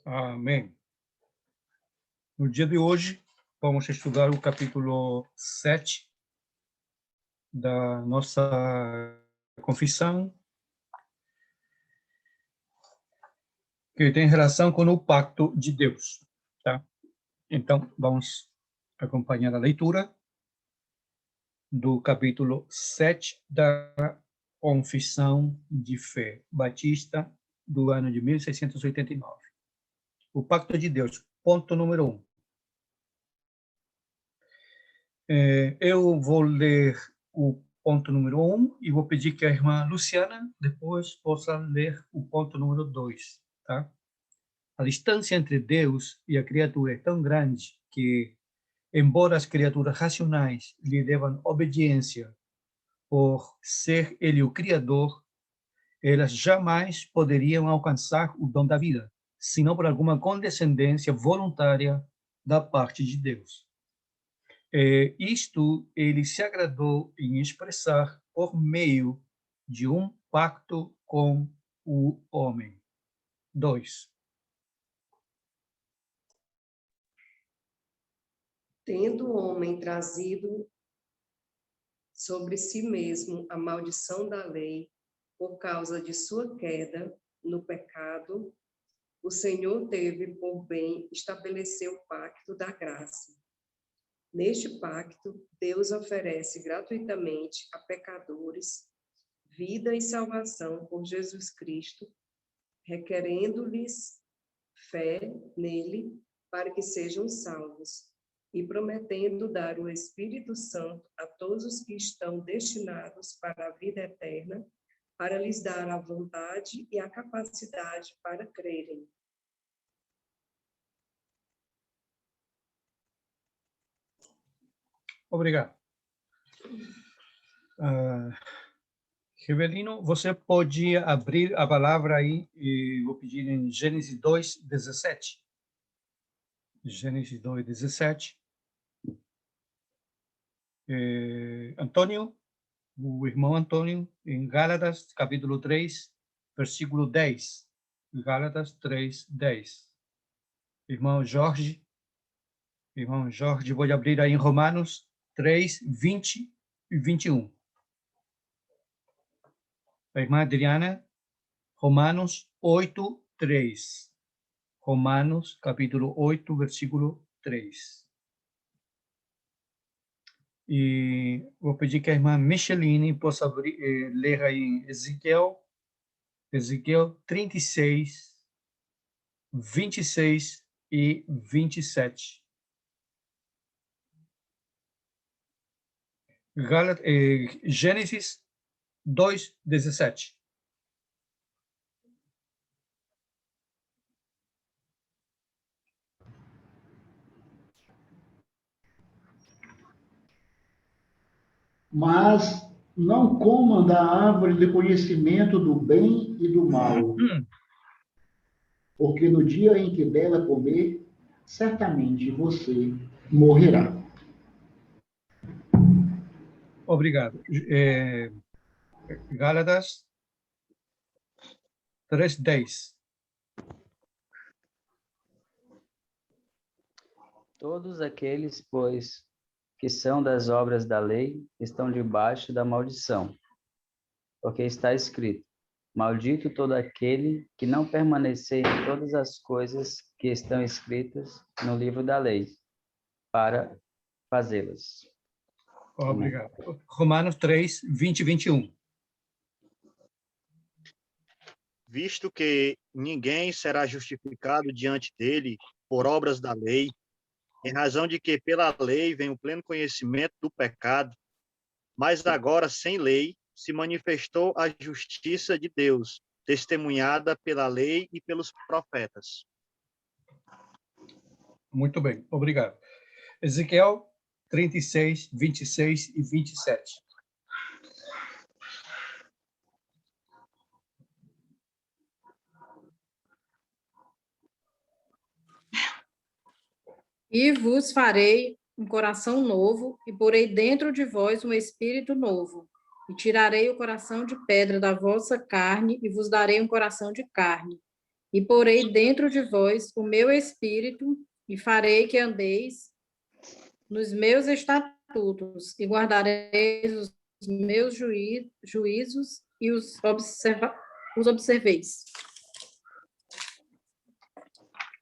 Amém. No dia de hoje, vamos estudar o capítulo 7 da nossa confissão, que tem relação com o pacto de Deus, tá? Então, vamos acompanhar a leitura do capítulo 7 da Confissão de Fé Batista do ano de 1689. O pacto de Deus, ponto número 1. Eu vou ler o ponto número 1 e vou pedir que a irmã Luciana depois possa ler o ponto número 2, tá? A distância entre Deus e a criatura é tão grande que, embora as criaturas racionais lhe devam obediência por ser ele o Criador, elas jamais poderiam alcançar o dom da vida, senão por alguma condescendência voluntária da parte de Deus. Isto ele se agradou em expressar por meio de um pacto com o homem. 2. Tendo o homem trazido sobre si mesmo a maldição da lei, por causa de sua queda no pecado, o Senhor teve por bem estabelecer o pacto da graça. Neste pacto, Deus oferece gratuitamente a pecadores vida e salvação por Jesus Cristo, requerendo-lhes fé nele para que sejam salvos, e prometendo dar o Espírito Santo a todos os que estão destinados para a vida eterna, para lhes dar a vontade e a capacidade para crerem. Obrigado. Rivelino, você pode abrir a palavra aí e vou pedir em Gênesis 2:17. Gênesis 2:17. Antônio, o irmão Antônio, em Gálatas, capítulo 3, versículo 10. Gálatas 3:10. Irmão Jorge, vou abrir aí em Romanos 3:20 e 21. A irmã Adriana, Romanos 8:3. Romanos, capítulo 8, versículo 3. E vou pedir que a irmã Micheline possa ler aí em Ezequiel 36, 26 e 27. Gênesis 2:17. Mas não comam da árvore do conhecimento do bem e do mal, porque no dia em que dela comer, certamente você morrerá. Obrigado. Gálatas 3:10. Todos aqueles, pois, que são das obras da lei, estão debaixo da maldição. Porque está escrito: maldito todo aquele que não permanecer em todas as coisas que estão escritas no livro da lei, para fazê-las. Obrigado. Amém. Romanos 3:20 e 21. Visto que ninguém será justificado diante dele por obras da lei, em razão de que pela lei vem o pleno conhecimento do pecado, mas agora, sem lei, se manifestou a justiça de Deus, testemunhada pela lei e pelos profetas. Muito bem, obrigado. Ezequiel 36, 26 e 27. E vos farei um coração novo, e porei dentro de vós um espírito novo. E tirarei o coração de pedra da vossa carne, e vos darei um coração de carne. E porei dentro de vós o meu espírito, e farei que andeis nos meus estatutos, e guardareis os meus juízos e os observeis.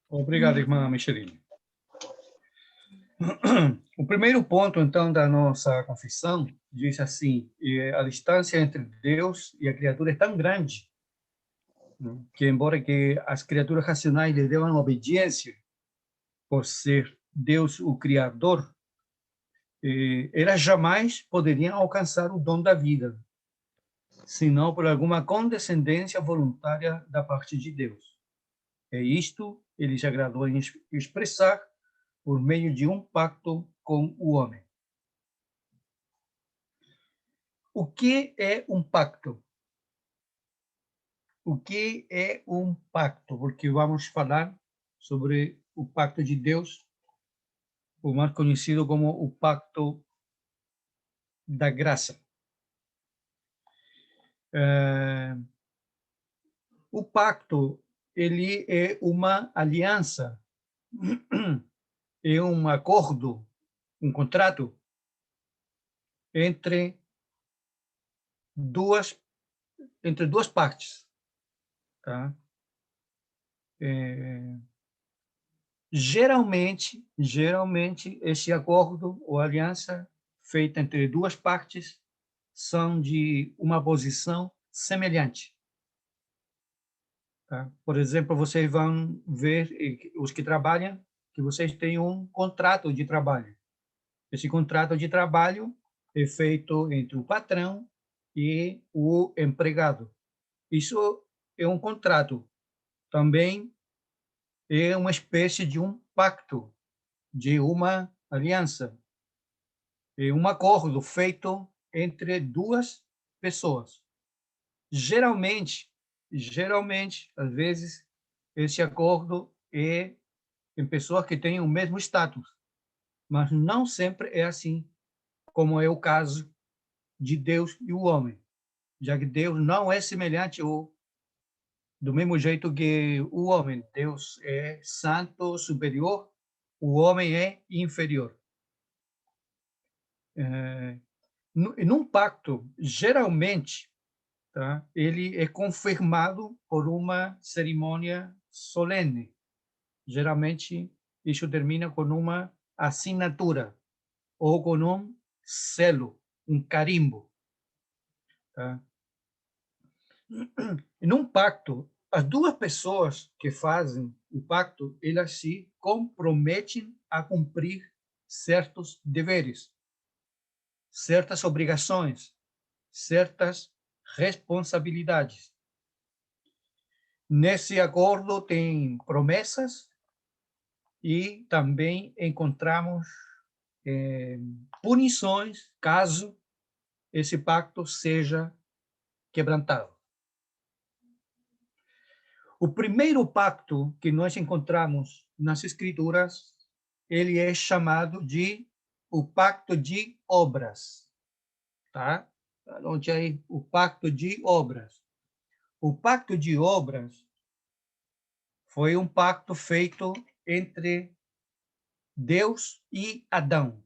Obrigado, irmã Micheline. O primeiro ponto, então, da nossa confissão diz assim: a distância entre Deus e a criatura é tão grande, né, que, embora que as criaturas racionais lhe devam obediência por ser Deus o Criador, elas jamais poderiam alcançar o dom da vida, senão por alguma condescendência voluntária da parte de Deus. É isto ele se agradou em expressar por meio de um pacto com o homem. O que é um pacto? O que é um pacto? Porque vamos falar sobre o pacto de Deus, o mais conhecido como o pacto da graça. O pacto, ele é uma aliança, é um acordo, um contrato entre duas partes, tá? Geralmente, esse acordo ou aliança feita entre duas partes são de uma posição semelhante. Tá? Por exemplo, vocês vão ver, os que trabalham, que vocês têm um contrato de trabalho. Esse contrato de trabalho é feito entre o patrão e o empregado. Isso é um contrato. Também é uma espécie de um pacto, de uma aliança. É um acordo feito entre duas pessoas. Geralmente, às vezes, esse acordo é em pessoas que têm o mesmo status, mas não sempre é assim, como é o caso de Deus e o homem, já que Deus não é semelhante do mesmo jeito que o homem. Deus é santo, superior, o homem é inferior. Num pacto, geralmente, tá, ele é confirmado por uma cerimônia solene. Geralmente, isso termina com uma assinatura ou com um selo, um carimbo. Tá? Num pacto, as duas pessoas que fazem o pacto, elas se comprometem a cumprir certos deveres, certas obrigações, certas responsabilidades. Nesse acordo tem promessas e também encontramos punições caso esse pacto seja quebrantado. O primeiro pacto que nós encontramos nas Escrituras, ele é chamado de o pacto de obras, tá? Anote aí, o pacto de obras. O pacto de obras foi um pacto feito entre Deus e Adão,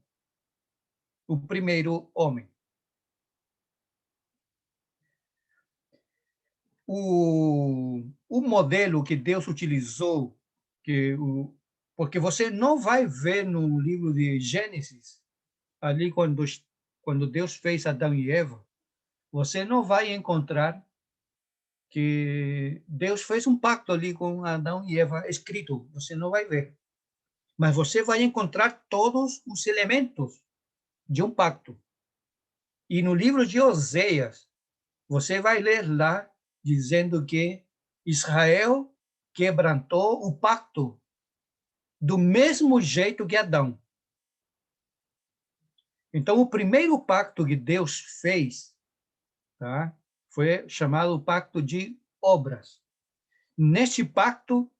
o primeiro homem. O modelo que Deus utilizou, porque você não vai ver no livro de Gênesis, ali quando Deus fez Adão e Eva, você não vai encontrar que Deus fez um pacto ali com Adão e Eva escrito, você não vai ver. Mas você vai encontrar todos os elementos de um pacto. E no livro de Oséias, você vai ler lá dizendo que Israel quebrantou o pacto do mesmo jeito que Adão. Então, o primeiro pacto que Deus fez, tá, foi chamado o pacto de obras. Neste pacto,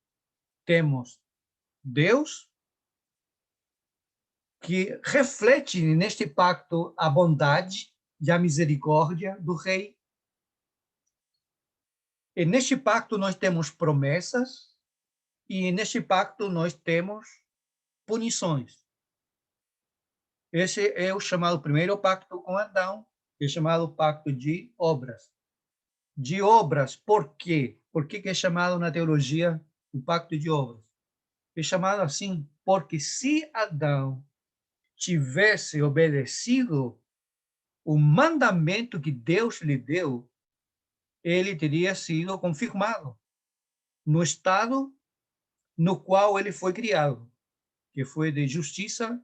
temos Deus, que reflete neste pacto a bondade e a misericórdia do rei. E neste pacto nós temos promessas e neste pacto nós temos punições. Esse é o chamado primeiro pacto com Adão, é chamado pacto de obras. De obras, por quê? Por que é chamado na teologia o pacto de obras? É chamado assim porque se Adão tivesse obedecido o mandamento que Deus lhe deu, ele teria sido confirmado no estado no qual ele foi criado, que foi de justiça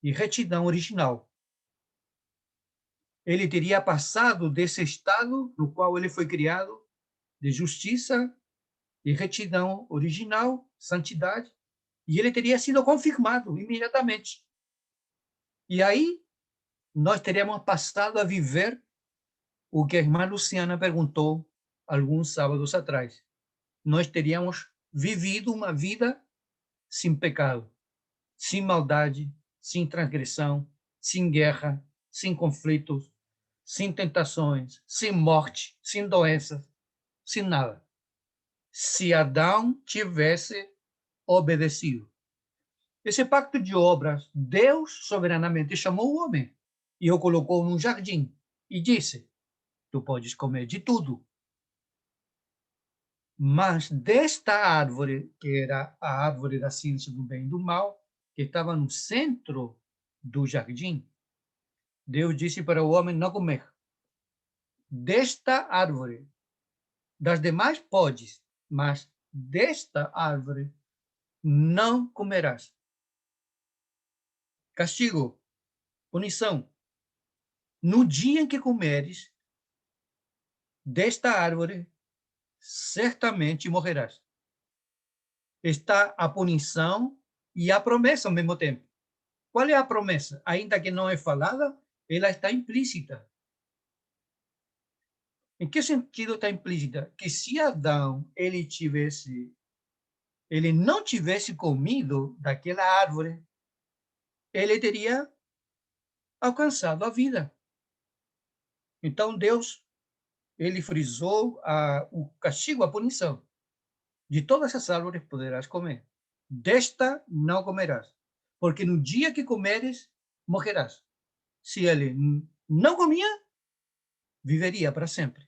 e retidão original. Ele teria passado desse estado no qual ele foi criado, de justiça e retidão original, santidade, e ele teria sido confirmado imediatamente. E aí, nós teríamos passado a viver o que a irmã Luciana perguntou alguns sábados atrás. Nós teríamos vivido uma vida sem pecado, sem maldade, sem transgressão, sem guerra, sem conflitos, sem tentações, sem morte, sem doenças, sem nada. Se Adão tivesse obedecido. Esse pacto de obras, Deus soberanamente chamou o homem e o colocou num jardim e disse: tu podes comer de tudo, mas desta árvore, que era a árvore da ciência do bem e do mal, que estava no centro do jardim, Deus disse para o homem não comer. Desta árvore, das demais podes, mas desta árvore não comerás. Castigo, punição. No dia em que comeres desta árvore, certamente morrerás. Está a punição e a promessa ao mesmo tempo. Qual é a promessa? Ainda que não é falada, ela está implícita. Em que sentido está implícita? Que se Adão ele não tivesse comido daquela árvore, ele teria alcançado a vida. Então Deus ele frisou o castigo, a punição. De todas as árvores poderás comer. Desta não comerás, porque no dia que comeres, morrerás. Se ele não comia, viveria para sempre.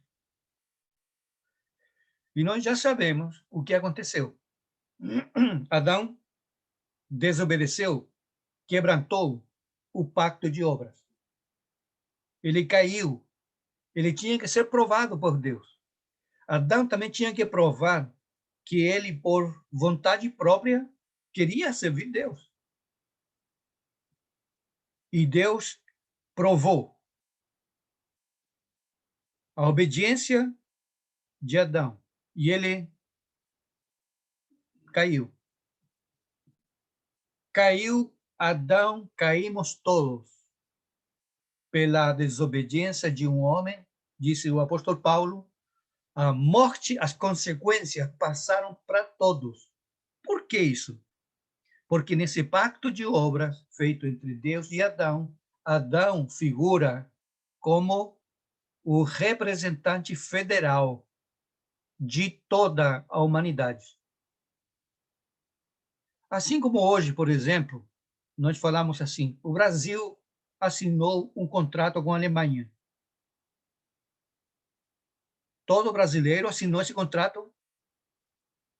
E nós já sabemos o que aconteceu. Adão desobedeceu, quebrantou o pacto de obras. Ele caiu. Ele tinha que ser provado por Deus. Adão também tinha que provar que ele, por vontade própria, queria servir Deus. E Deus provou a obediência de Adão. E ele caiu. Caiu Adão, caímos todos pela desobediência de um homem, disse o apóstolo Paulo. A morte, as consequências passaram para todos. Por que isso? Porque nesse pacto de obras feito entre Deus e Adão, Adão figura como o representante federal de toda a humanidade. Assim como hoje, por exemplo, nós falamos assim, o Brasil assinou um contrato com a Alemanha. Todo brasileiro assinou esse contrato?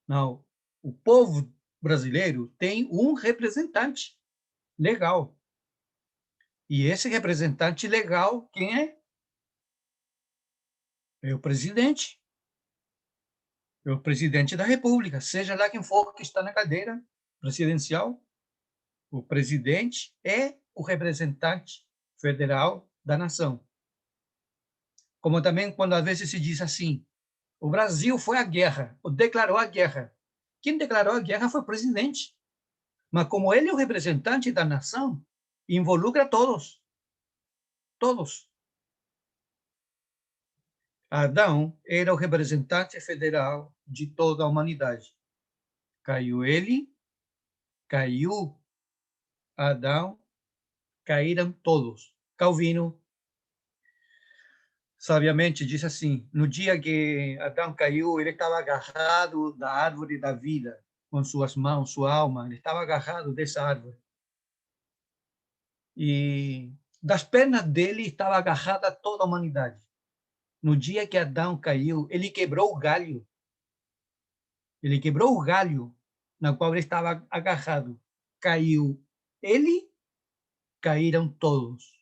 Não. O povo brasileiro tem um representante legal. E esse representante legal, quem é? É o presidente. É o presidente da República, seja lá quem for que está na cadeira presidencial. O presidente é o representante federal da nação. Como também quando às vezes se diz assim, o Brasil foi à guerra, ou declarou a guerra. Quem declarou a guerra foi o presidente. Mas como ele é o representante da nação, involucra todos. Todos. Adão era o representante federal de toda a humanidade. Caiu ele, caiu Adão, caíram todos. Calvino, sabiamente diz assim: no dia que Adão caiu, ele estava agarrado da árvore da vida, com suas mãos, sua alma, ele estava agarrado dessa árvore. E das pernas dele estava agarrada toda a humanidade. No dia que Adão caiu, ele quebrou o galho. Ele quebrou o galho na qual ele estava agarrado. Caiu ele, caíram todos.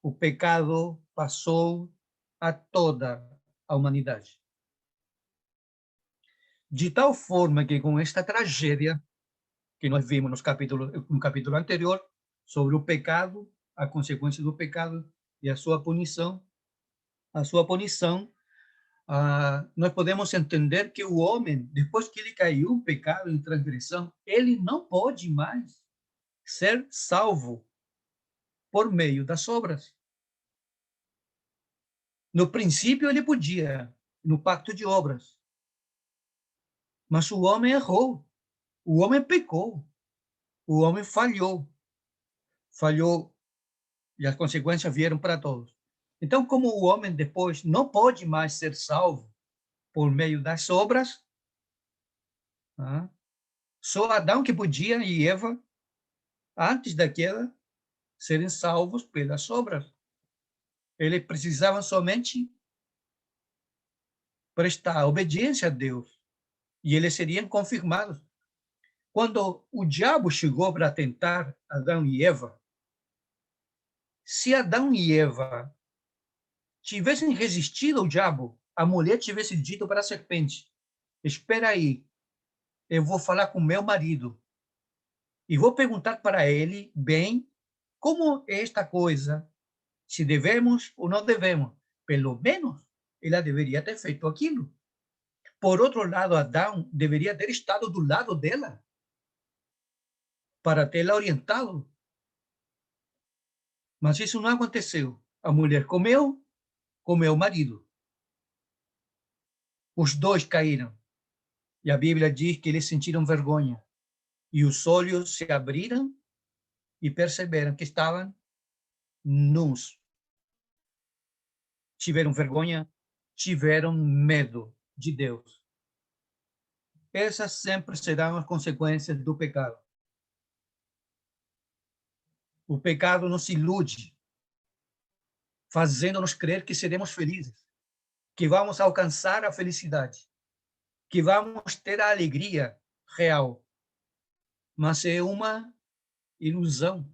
O pecado passou a toda a humanidade. De tal forma que com esta tragédia que nós vimos no capítulo anterior, sobre o pecado, a consequência do pecado e a sua punição, nós podemos entender que o homem, depois que ele caiu em pecado, em transgressão, ele não pode mais ser salvo por meio das obras. No princípio, ele podia, no pacto de obras. Mas o homem errou, o homem pecou, o homem falhou. Falhou e as consequências vieram para todos. Então, como o homem depois não pode mais ser salvo por meio das obras, só Adão que podia e Eva, antes da queda, serem salvos pelas obras. Eles precisavam somente prestar obediência a Deus e eles seriam confirmados. Quando o diabo chegou para tentar Adão e Eva, se Adão e Eva tivessem resistido ao diabo, a mulher tivesse dito para a serpente: espera aí, eu vou falar com meu marido e vou perguntar para ele bem como é esta coisa, se devemos ou não devemos. Pelo menos ela deveria ter feito aquilo. Por outro lado, Adão deveria ter estado do lado dela para tê-la orientado. Mas isso não aconteceu. A mulher comeu o marido. Os dois caíram. E a Bíblia diz que eles sentiram vergonha. E os olhos se abriram e perceberam que estavam nus. Tiveram vergonha, tiveram medo de Deus. Essas sempre serão as consequências do pecado. O pecado nos ilude, fazendo-nos crer que seremos felizes, que vamos alcançar a felicidade, que vamos ter a alegria real. Mas é uma ilusão.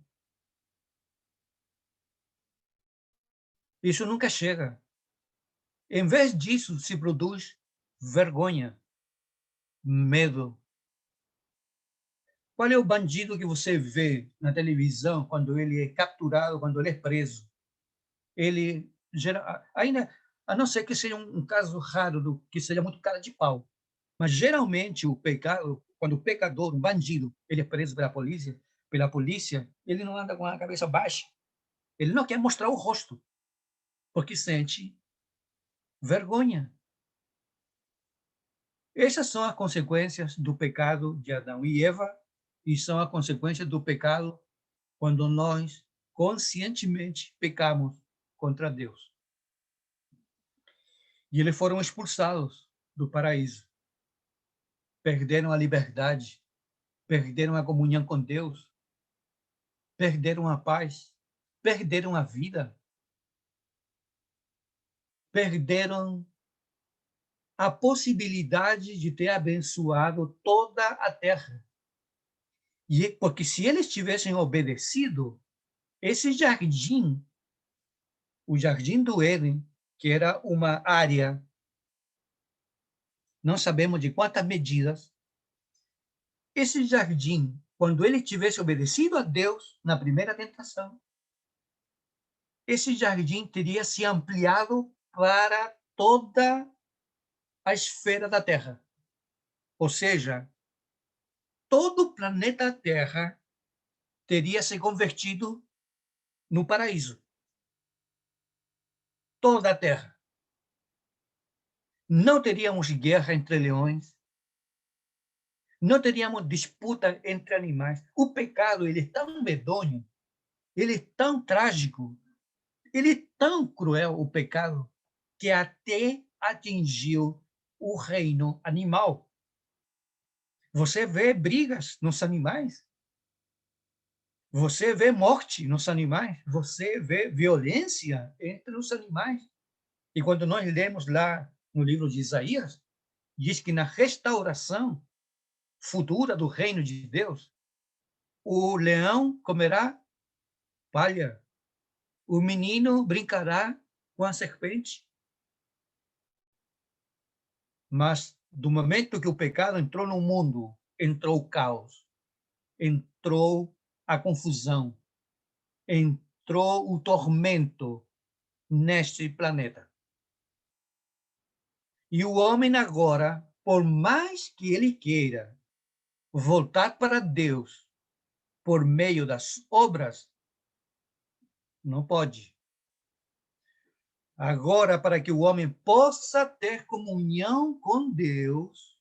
Isso nunca chega. Em vez disso, se produz vergonha, medo. Qual é o bandido que você vê na televisão quando ele é capturado, quando ele é preso? Ele ainda, a não ser que seja um caso raro, que seja muito cara de pau, mas geralmente o pecado, quando o pecador, um bandido, ele é preso pela polícia, ele não anda com a cabeça baixa. Ele não quer mostrar o rosto, porque sente vergonha. Essas são as consequências do pecado de Adão e Eva, e são as consequências do pecado quando nós conscientemente pecamos contra Deus. E eles foram expulsados do paraíso. Perderam a liberdade, perderam a comunhão com Deus, perderam a paz, perderam a vida, perderam a possibilidade de ter abençoado toda a terra. E porque se eles tivessem obedecido, esse jardim, o jardim do Éden, que era uma área, não sabemos de quantas medidas, esse jardim, quando ele tivesse obedecido a Deus na primeira tentação, esse jardim teria se ampliado para toda a esfera da Terra. Ou seja, todo o planeta Terra teria se convertido no paraíso. Toda a Terra. Não teríamos guerra entre leões, não teríamos disputa entre animais. O pecado, ele é tão medonho, ele é tão trágico, Ele é tão cruel, o pecado, que até atingiu o reino animal. Você vê brigas nos animais. Você vê morte nos animais. Você vê violência entre os animais. E quando nós lemos lá no livro de Isaías, diz que na restauração futura do reino de Deus, o leão comerá palha, o menino brincará com a serpente. Mas do momento que o pecado entrou no mundo, entrou o caos, entrou a confusão, entrou o tormento neste planeta. E o homem agora, por mais que ele queira voltar para Deus por meio das obras, não pode. Agora, para que o homem possa ter comunhão com Deus,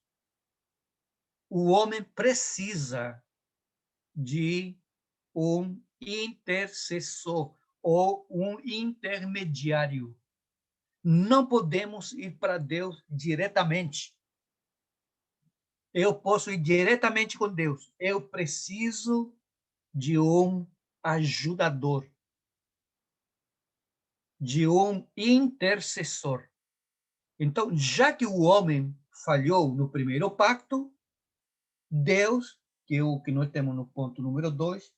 o homem precisa de um intercessor ou um intermediário. Não podemos ir para Deus diretamente. Eu posso ir diretamente com Deus. Eu preciso de um ajudador, de um intercessor. Então, já que o homem falhou no primeiro pacto, Deus, que é o que nós temos no ponto número 2,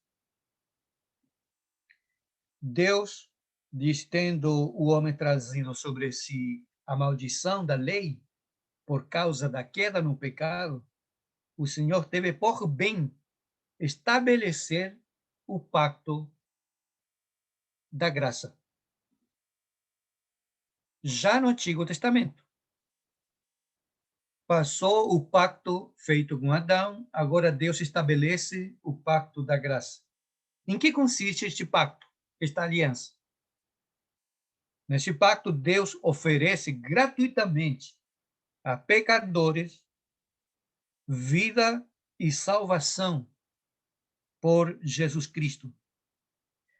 Deus, tendo o homem trazido sobre si a maldição da lei, por causa da queda no pecado, o Senhor teve por bem estabelecer o pacto da graça. Já no Antigo Testamento, passou o pacto feito com Adão, agora Deus estabelece o pacto da graça. Em que consiste este pacto, esta aliança? Neste pacto, Deus oferece gratuitamente a pecadores vida e salvação por Jesus Cristo,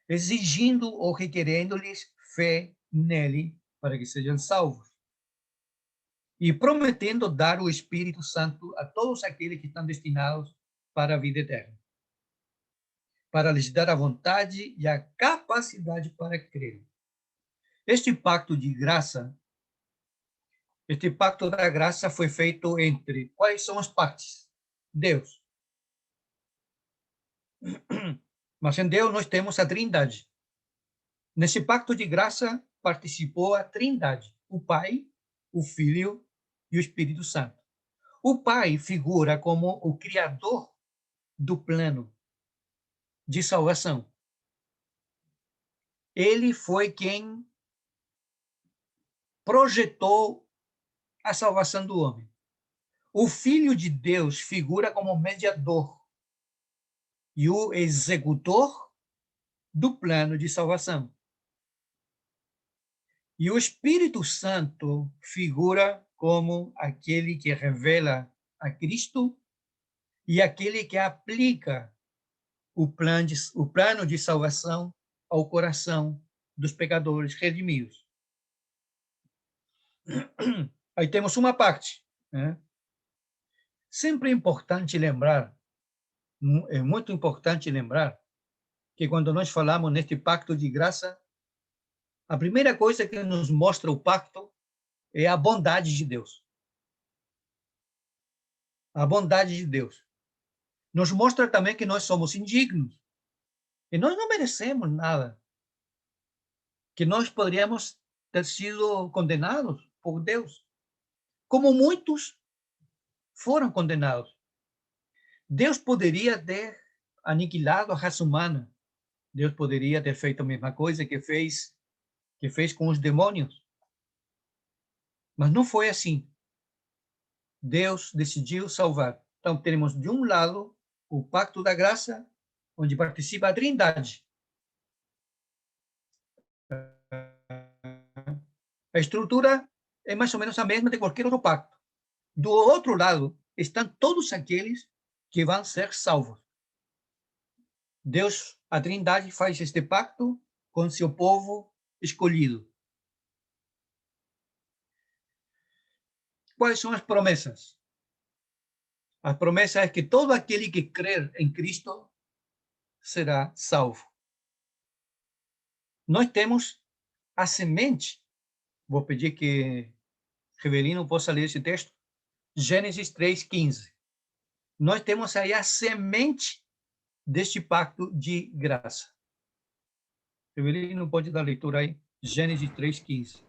exigindo ou requerendo-lhes fé nele para que sejam salvos, e prometendo dar o Espírito Santo a todos aqueles que estão destinados para a vida eterna, para lhes dar a vontade e a capacidade para crer. Este pacto da graça foi feito entre quais são as partes? Deus. Mas em Deus nós temos a Trindade. Nesse pacto de graça participou a Trindade, o Pai, o Filho e o Espírito Santo. O Pai figura como o criador do plano de salvação. Ele foi quem projetou a salvação do homem. O Filho de Deus figura como mediador e o executor do plano de salvação. E o Espírito Santo figura como aquele que revela a Cristo e aquele que aplica o plano de salvação ao coração dos pecadores redimidos. Aí temos uma parte, né? Sempre é importante lembrar, é muito importante lembrar que quando nós falamos neste pacto de graça, a primeira coisa que nos mostra o pacto é a bondade de Deus. A bondade de Deus. Nos mostra também que nós somos indignos, que nós não merecemos nada, que nós poderíamos ter sido condenados por Deus, como muitos foram condenados. Deus poderia ter aniquilado a raça humana. Deus poderia ter feito a mesma coisa que fez com os demônios. Mas não foi assim. Deus decidiu salvar. Então, temos de um lado o pacto da graça, onde participa a Trindade. A estrutura é mais ou menos a mesma de qualquer outro pacto. Do outro lado, estão todos aqueles que vão ser salvos. Deus, a Trindade, faz este pacto com seu povo escolhido. Quais são as promessas? A promessa é que todo aquele que crer em Cristo será salvo. Nós temos a semente. Vou pedir que Revelino possa ler esse texto. Gênesis 3:15. Nós temos aí a semente deste pacto de graça. Revelino pode dar leitura aí. Gênesis 3:15.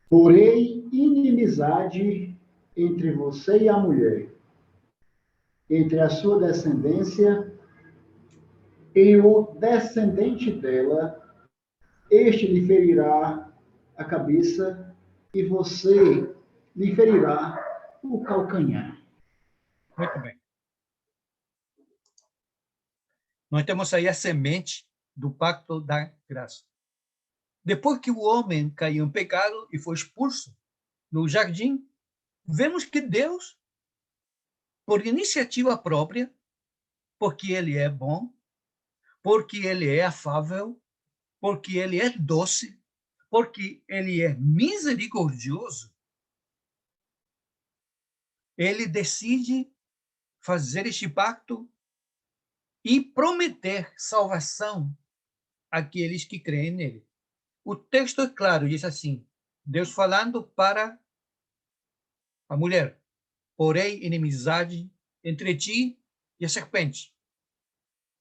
Porém, inimizade entre você e a mulher, entre a sua descendência e o descendente dela, este lhe ferirá a cabeça e você lhe ferirá o calcanhar. Muito bem. Nós temos aí a semente do pacto da graça. Depois que o homem caiu em pecado e foi expulso do jardim, vemos que Deus, por iniciativa própria, porque ele é bom, porque ele é afável, porque ele é doce, porque ele é misericordioso, ele decide fazer este pacto e prometer salvação àqueles que creem nele. O texto é claro, diz assim, Deus falando para a mulher: porém inimizade entre ti e a serpente,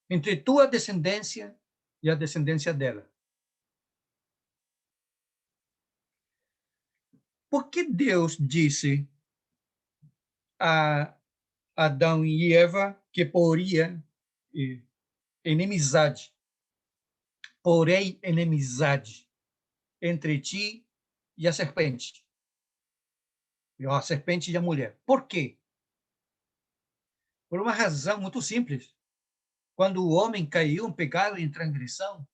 entre tua descendência e a descendência dela. Por que Deus disse a Adão e Eva que poria inimizade, porém inimizade entre ti e a serpente? A serpente e a mulher. Por quê? Por uma razão muito simples. Quando o homem caiu em pecado e em transgressão,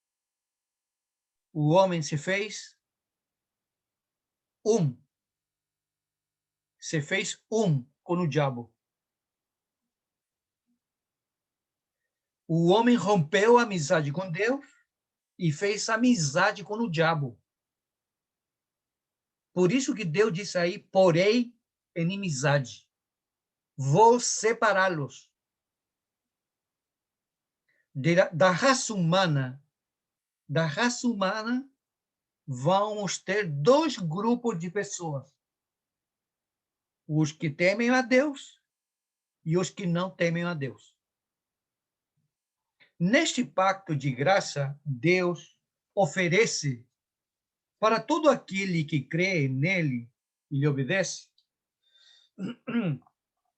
o homem se fez um. Se fez um com o diabo. O homem rompeu a amizade com Deus e fez amizade com o diabo. Por isso que Deus disse aí, porém, inimizade. Vou separá-los. Da raça humana, vamos ter dois grupos de pessoas. Os que temem a Deus e os que não temem a Deus. Neste pacto de graça, Deus oferece para todo aquele que crê nele e lhe obedece,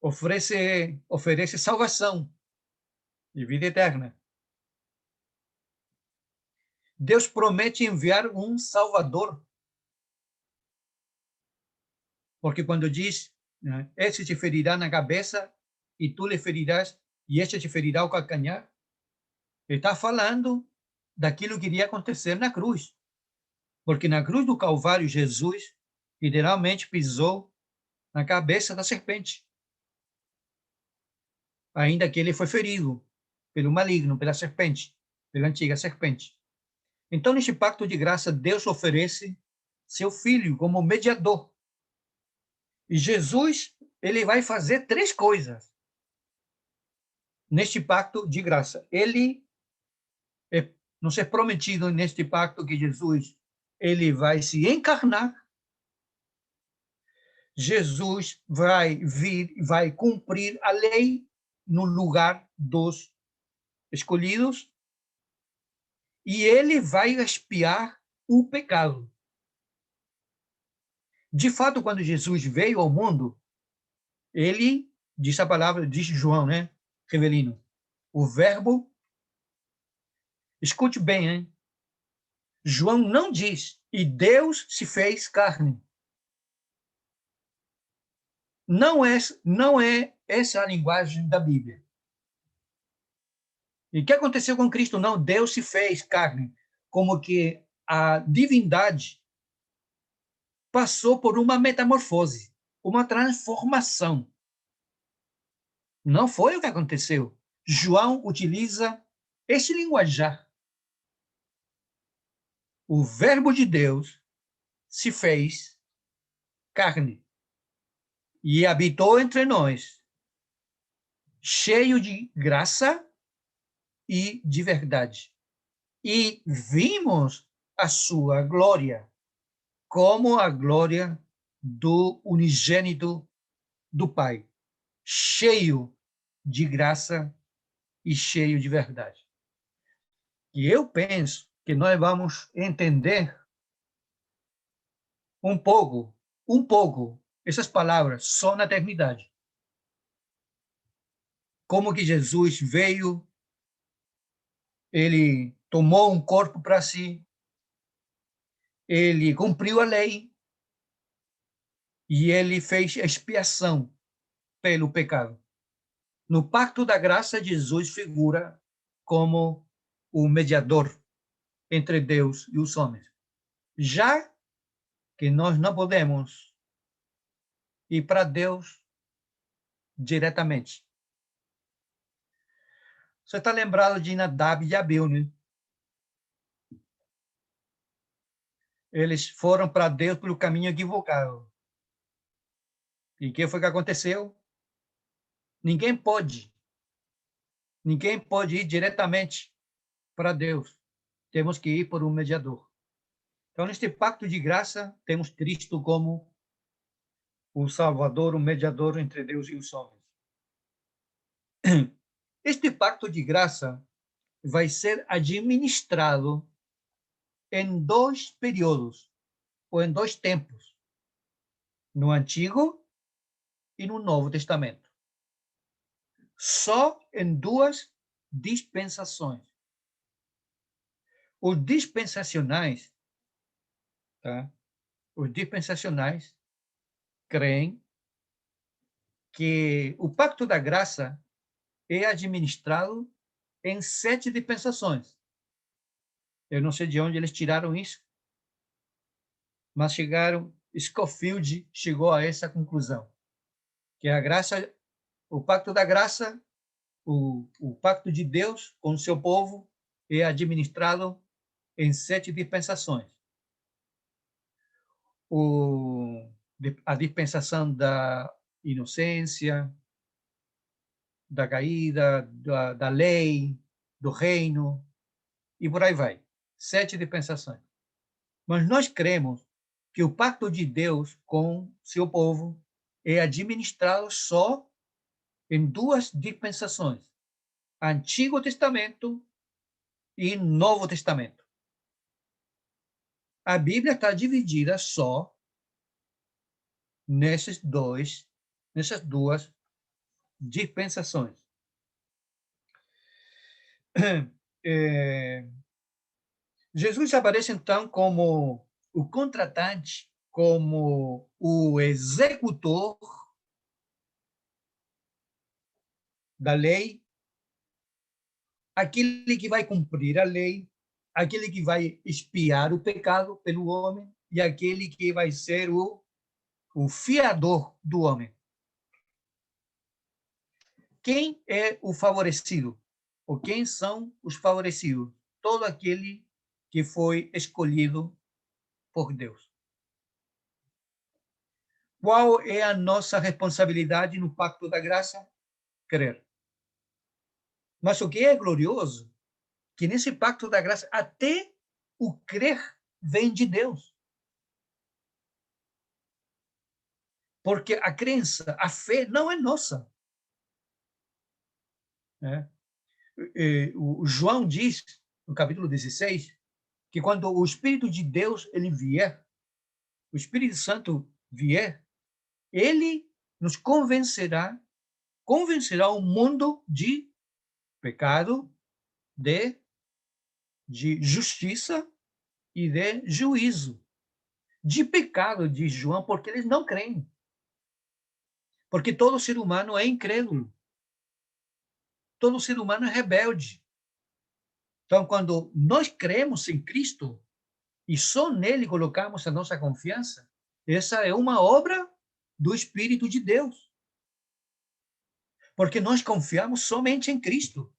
oferece salvação e vida eterna. Deus promete enviar um Salvador. Porque quando diz, né, este te ferirá na cabeça e tu lhe ferirás, e este te ferirá o calcanhar, ele está falando daquilo que iria acontecer na cruz. Porque na cruz do Calvário, Jesus literalmente pisou na cabeça da serpente. Ainda que ele foi ferido pelo maligno, pela serpente, pela antiga serpente. Então, neste pacto de graça, Deus oferece seu Filho como mediador. E Jesus, ele vai fazer três coisas neste pacto de graça. Ele nos é prometido neste pacto que Jesus, ele vai se encarnar. Jesus vai vir, vai cumprir a lei no lugar dos escolhidos. E ele vai expiar o pecado. De fato, quando Jesus veio ao mundo, ele, diz a palavra, diz João, né, Revelino, o verbo, escute bem, hein? João não diz, e Deus se fez carne. Não é essa a linguagem da Bíblia. E o que aconteceu com Cristo? Não, Deus se fez carne, como que a divindade passou por uma metamorfose, uma transformação. Não foi o que aconteceu. João utiliza esse linguajar. O Verbo de Deus se fez carne e habitou entre nós, cheio de graça e de verdade. E vimos a sua glória, como a glória do unigênito do Pai, cheio de graça e cheio de verdade. E eu penso que nós vamos entender um pouco, essas palavras só na eternidade. Como que Jesus veio, ele tomou um corpo para si, ele cumpriu a lei e ele fez expiação pelo pecado. No pacto da graça, Jesus figura como o mediador entre Deus e os homens. Já que nós não podemos ir para Deus diretamente. Você está lembrado de Nadab e Abiú, né? Eles foram para Deus pelo caminho equivocado. E o que foi que aconteceu? Ninguém pode ir diretamente para Deus. Temos que ir por um mediador. Então, neste pacto de graça, temos Cristo como o Salvador, o mediador entre Deus e os homens. Este pacto de graça vai ser administrado em 2 períodos, ou em 2 tempos, no Antigo e no Novo Testamento. Só em 2 dispensações. Os dispensacionais, tá? Os dispensacionais creem que o pacto da graça é administrado em 7 dispensações. Eu não sei de onde eles tiraram isso, mas Scofield chegou a essa conclusão, que a graça, o pacto da graça, o pacto de Deus com o seu povo é administrado em 7 dispensações. A dispensação da inocência, da caída, da lei, do reino, e por aí vai. 7 dispensações. Mas nós cremos que o pacto de Deus com seu povo é administrado só em 2 dispensações: Antigo Testamento e Novo Testamento. A Bíblia está dividida só nessas 2 dispensações. Jesus aparece, então, como o contratante, como o executor da lei, aquele que vai cumprir a lei, aquele que vai expiar o pecado pelo homem e aquele que vai ser o fiador do homem. Quem é o favorecido? Ou quem são os favorecidos? Todo aquele que foi escolhido por Deus. Qual é a nossa responsabilidade no pacto da graça? Crer. Mas o que é glorioso, que nesse pacto da graça, até o crer vem de Deus. Porque a crença, a fé, não é nossa. O João diz, no capítulo 16, que quando o Espírito de Deus ele vier, o Espírito Santo vier, ele nos convencerá o mundo de pecado, de justiça e de juízo. De pecado, diz João, porque eles não creem. Porque todo ser humano é incrédulo. Todo ser humano é rebelde. Então, quando nós cremos em Cristo e só nele colocamos a nossa confiança, essa é uma obra do Espírito de Deus. Porque nós confiamos somente em Cristo.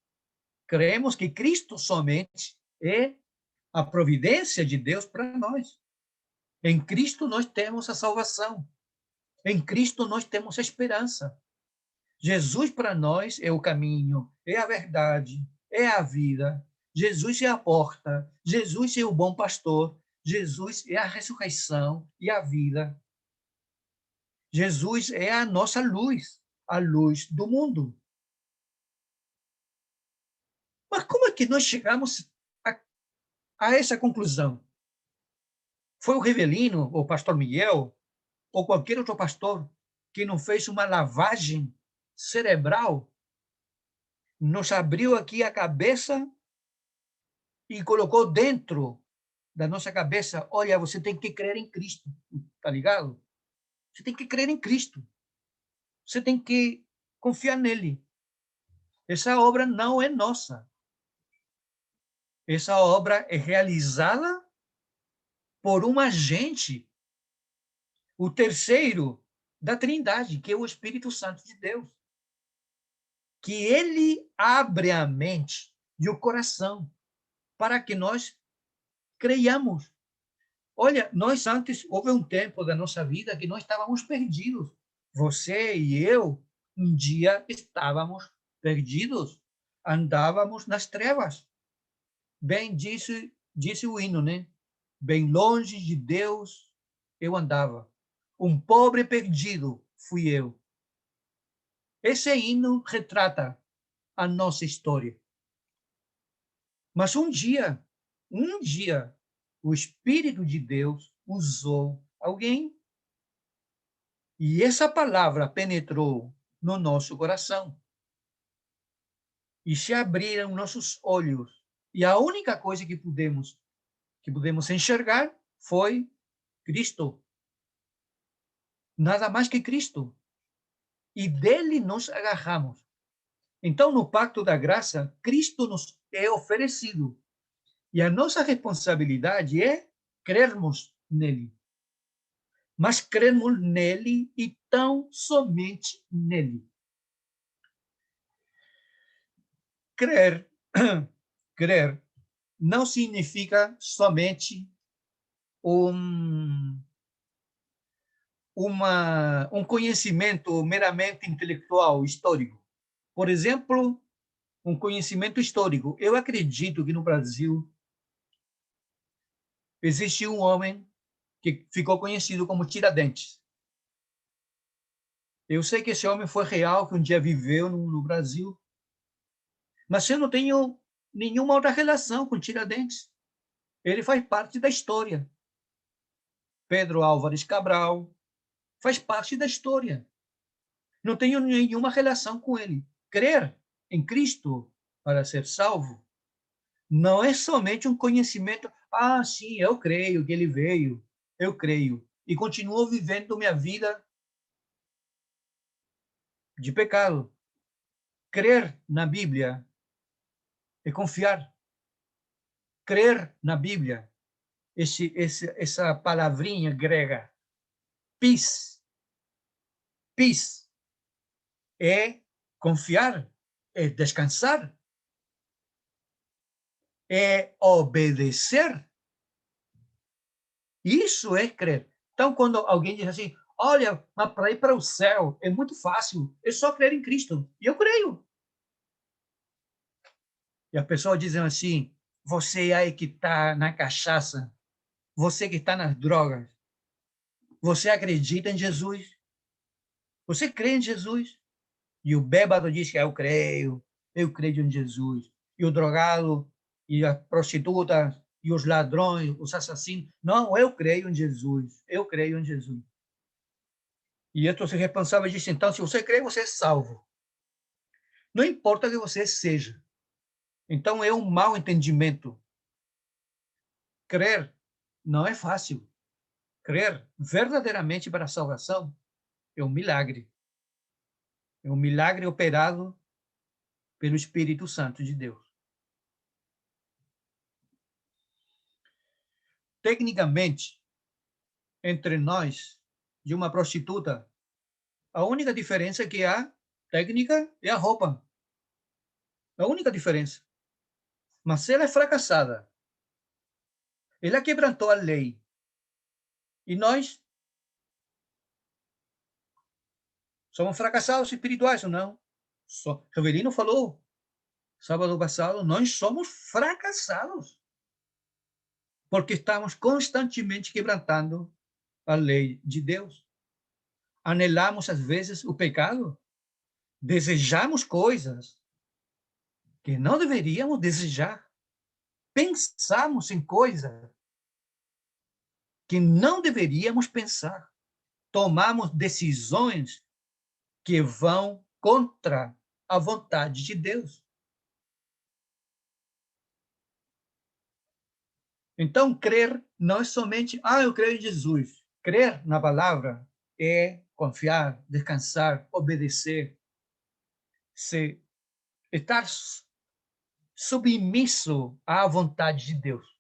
Creemos que Cristo somente é a providência de Deus para nós. Em Cristo nós temos a salvação. Em Cristo nós temos a esperança. Jesus para nós é o caminho, é a verdade, é a vida. Jesus é a porta. Jesus é o bom pastor. Jesus é a ressurreição e a vida. Jesus é a nossa luz, a luz do mundo. Mas como é que nós chegamos a essa conclusão? Foi o Rivelino, o pastor Miguel, ou qualquer outro pastor que não fez uma lavagem cerebral, nos abriu aqui a cabeça e colocou dentro da nossa cabeça, olha, você tem que crer em Cristo, tá ligado? Você tem que crer em Cristo. Você tem que confiar nele. Essa obra não é nossa. Essa obra é realizada por um agente, o terceiro da Trindade, que é o Espírito Santo de Deus. Que ele abre a mente e o coração para que nós creiamos. Olha, nós antes, houve um tempo da nossa vida que nós estávamos perdidos. Você e eu, um dia estávamos perdidos. Andávamos nas trevas. Bem disse o hino, né? Bem longe de Deus eu andava. Um pobre perdido fui eu. Esse hino retrata a nossa história. Mas um dia, o Espírito de Deus usou alguém e essa palavra penetrou no nosso coração. E se abriram nossos olhos. E a única coisa que pudemos enxergar foi Cristo. Nada mais que Cristo. E dele nos agarramos. Então, no pacto da graça, Cristo nos é oferecido. E a nossa responsabilidade é crermos nele. Mas crermos nele e tão somente nele. Crer não significa somente um conhecimento meramente intelectual, histórico. Por exemplo, um conhecimento histórico. Eu acredito que no Brasil existiu um homem que ficou conhecido como Tiradentes. Eu sei que esse homem foi real, que um dia viveu no Brasil, mas eu não tenho nenhuma outra relação com Tiradentes. Ele faz parte da história. Pedro Álvares Cabral faz parte da história. Não tenho nenhuma relação com ele. Crer em Cristo para ser salvo não é somente um conhecimento. Ah, sim, eu creio que ele veio. Eu creio. E continuo vivendo minha vida de pecado. Crer na Bíblia é confiar. Crer na Bíblia, essa palavrinha grega, pis, é confiar, é descansar, é obedecer. Isso é crer. Então, quando alguém diz assim, olha, mas para ir para o céu é muito fácil, é só crer em Cristo. E eu creio. E a pessoa diz assim, você aí que está na cachaça, você que está nas drogas, você acredita em Jesus? Você crê em Jesus? E o bêbado diz que eu creio em Jesus. E o drogado, e a prostituta, e os ladrões, os assassinos, não, eu creio em Jesus, eu creio em Jesus. E estes responsáveis dizem, então, se você crê, você é salvo. Não importa o que você seja. Então, é um mau entendimento. Crer não é fácil. Crer verdadeiramente para a salvação é um milagre. É um milagre operado pelo Espírito Santo de Deus. Tecnicamente, entre nós e uma prostituta, a única diferença é que há técnica é a roupa. A única diferença. Mas ela é fracassada. Ela quebrantou a lei. E nós somos fracassados espirituais ou não? Reverino falou sábado passado, nós somos fracassados. Porque estamos constantemente quebrantando a lei de Deus. Anelamos, às vezes, o pecado. Desejamos coisas que não deveríamos desejar. Pensamos em coisas que não deveríamos pensar. Tomamos decisões que vão contra a vontade de Deus. Então, crer não é somente, eu creio em Jesus. Crer na palavra é confiar, descansar, obedecer, estar submisso à vontade de Deus.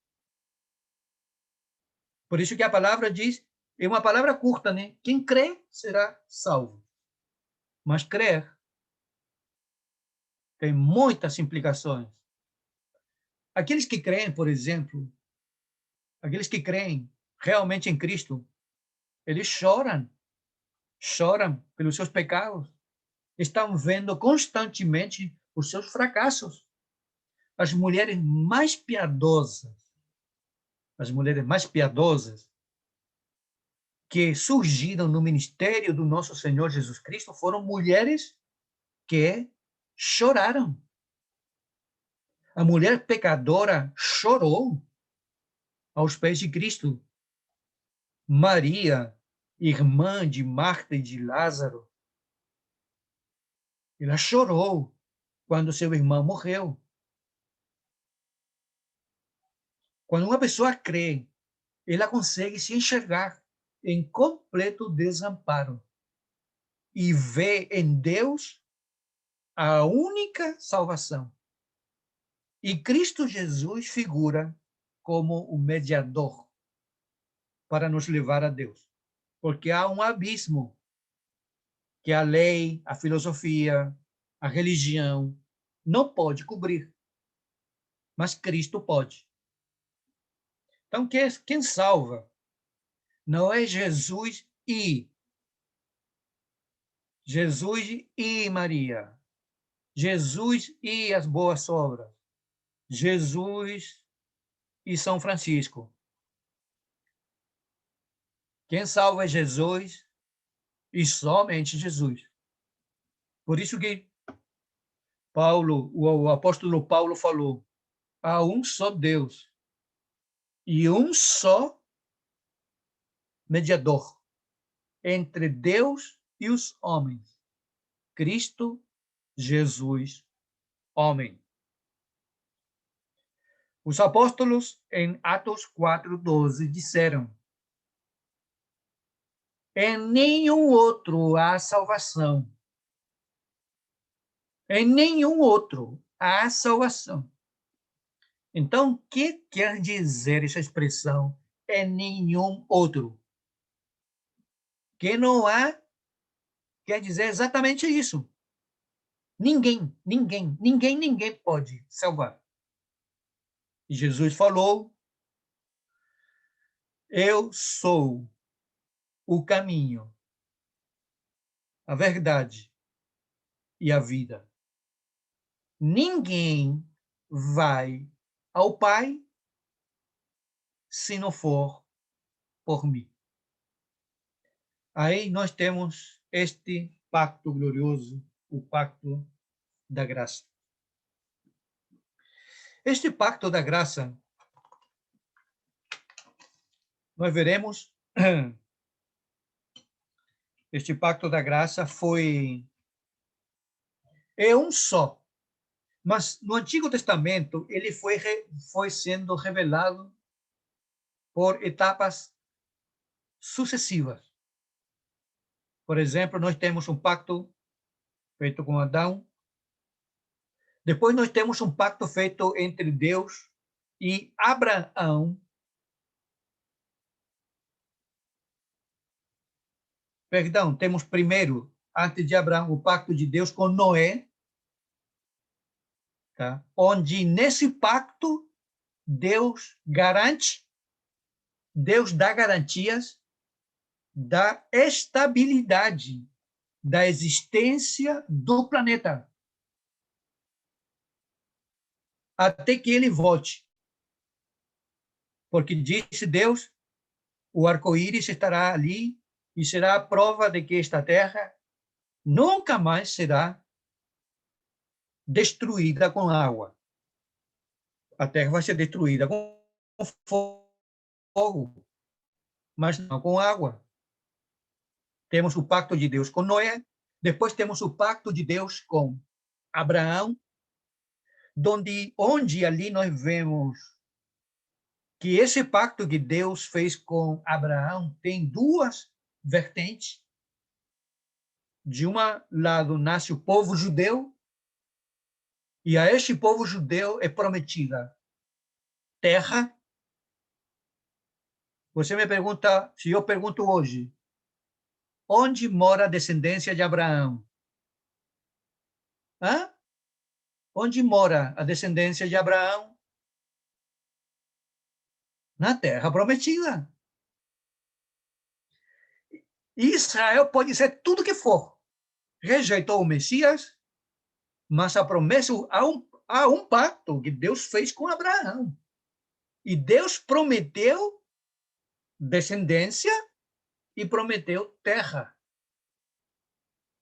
Por isso que a palavra diz, é uma palavra curta, né? Quem crê será salvo. Mas crer tem muitas implicações. Aqueles que creem, por exemplo, aqueles que creem realmente em Cristo, eles choram pelos seus pecados, estão vendo constantemente os seus fracassos. As mulheres mais piedosas que surgiram no ministério do nosso Senhor Jesus Cristo foram mulheres que choraram. A mulher pecadora chorou aos pés de Cristo. Maria, irmã de Marta e de Lázaro, ela chorou quando seu irmão morreu. Quando uma pessoa crê, ela consegue se enxergar em completo desamparo e vê em Deus a única salvação. E Cristo Jesus figura como o mediador para nos levar a Deus. Porque há um abismo que a lei, a filosofia, a religião não pode cobrir. Mas Cristo pode. Então, quem salva não é Jesus e Maria. Jesus e as boas obras. Jesus e São Francisco. Quem salva é Jesus e somente Jesus. Por isso que o apóstolo Paulo falou, há um só Deus e um só mediador entre Deus e os homens, Cristo Jesus, homem. Os apóstolos, em Atos 4:12, disseram, em nenhum outro há salvação. Em nenhum outro há salvação. Então, o que quer dizer essa expressão, em nenhum outro? Que não há, quer dizer exatamente isso. Ninguém pode salvar. E Jesus falou, eu sou o caminho, a verdade e a vida. Ninguém vai ao Pai se não for por mim. Aí nós temos este pacto glorioso, o pacto da graça. Este pacto da graça, nós veremos, este pacto da graça é um só. Mas no Antigo Testamento, ele foi sendo revelado por etapas sucessivas. Por exemplo, nós temos um pacto feito com Adão. Depois nós temos um pacto feito entre Deus e Abraão. Perdão, temos primeiro antes de Abraão, o pacto de Deus com Noé, tá? Onde nesse pacto Deus garante, Deus dá garantias da estabilidade da existência do planeta até que ele volte. Porque disse Deus, o arco-íris estará ali e será a prova de que esta terra nunca mais será destruída com água. A terra vai ser destruída com fogo, mas não com água. Temos o pacto de Deus com Noé, depois temos o pacto de Deus com Abraão, onde ali nós vemos que esse pacto que Deus fez com Abraão tem duas vertentes. De um lado nasce o povo judeu, e a este povo judeu é prometida terra. Você me pergunta, se eu pergunto hoje, onde mora a descendência de Abraão? Hã? Onde mora a descendência de Abraão? Na terra prometida. Israel pode ser tudo que for. Rejeitou o Messias, mas a promessa, há um pacto que Deus fez com Abraão. E Deus prometeu descendência e prometeu terra.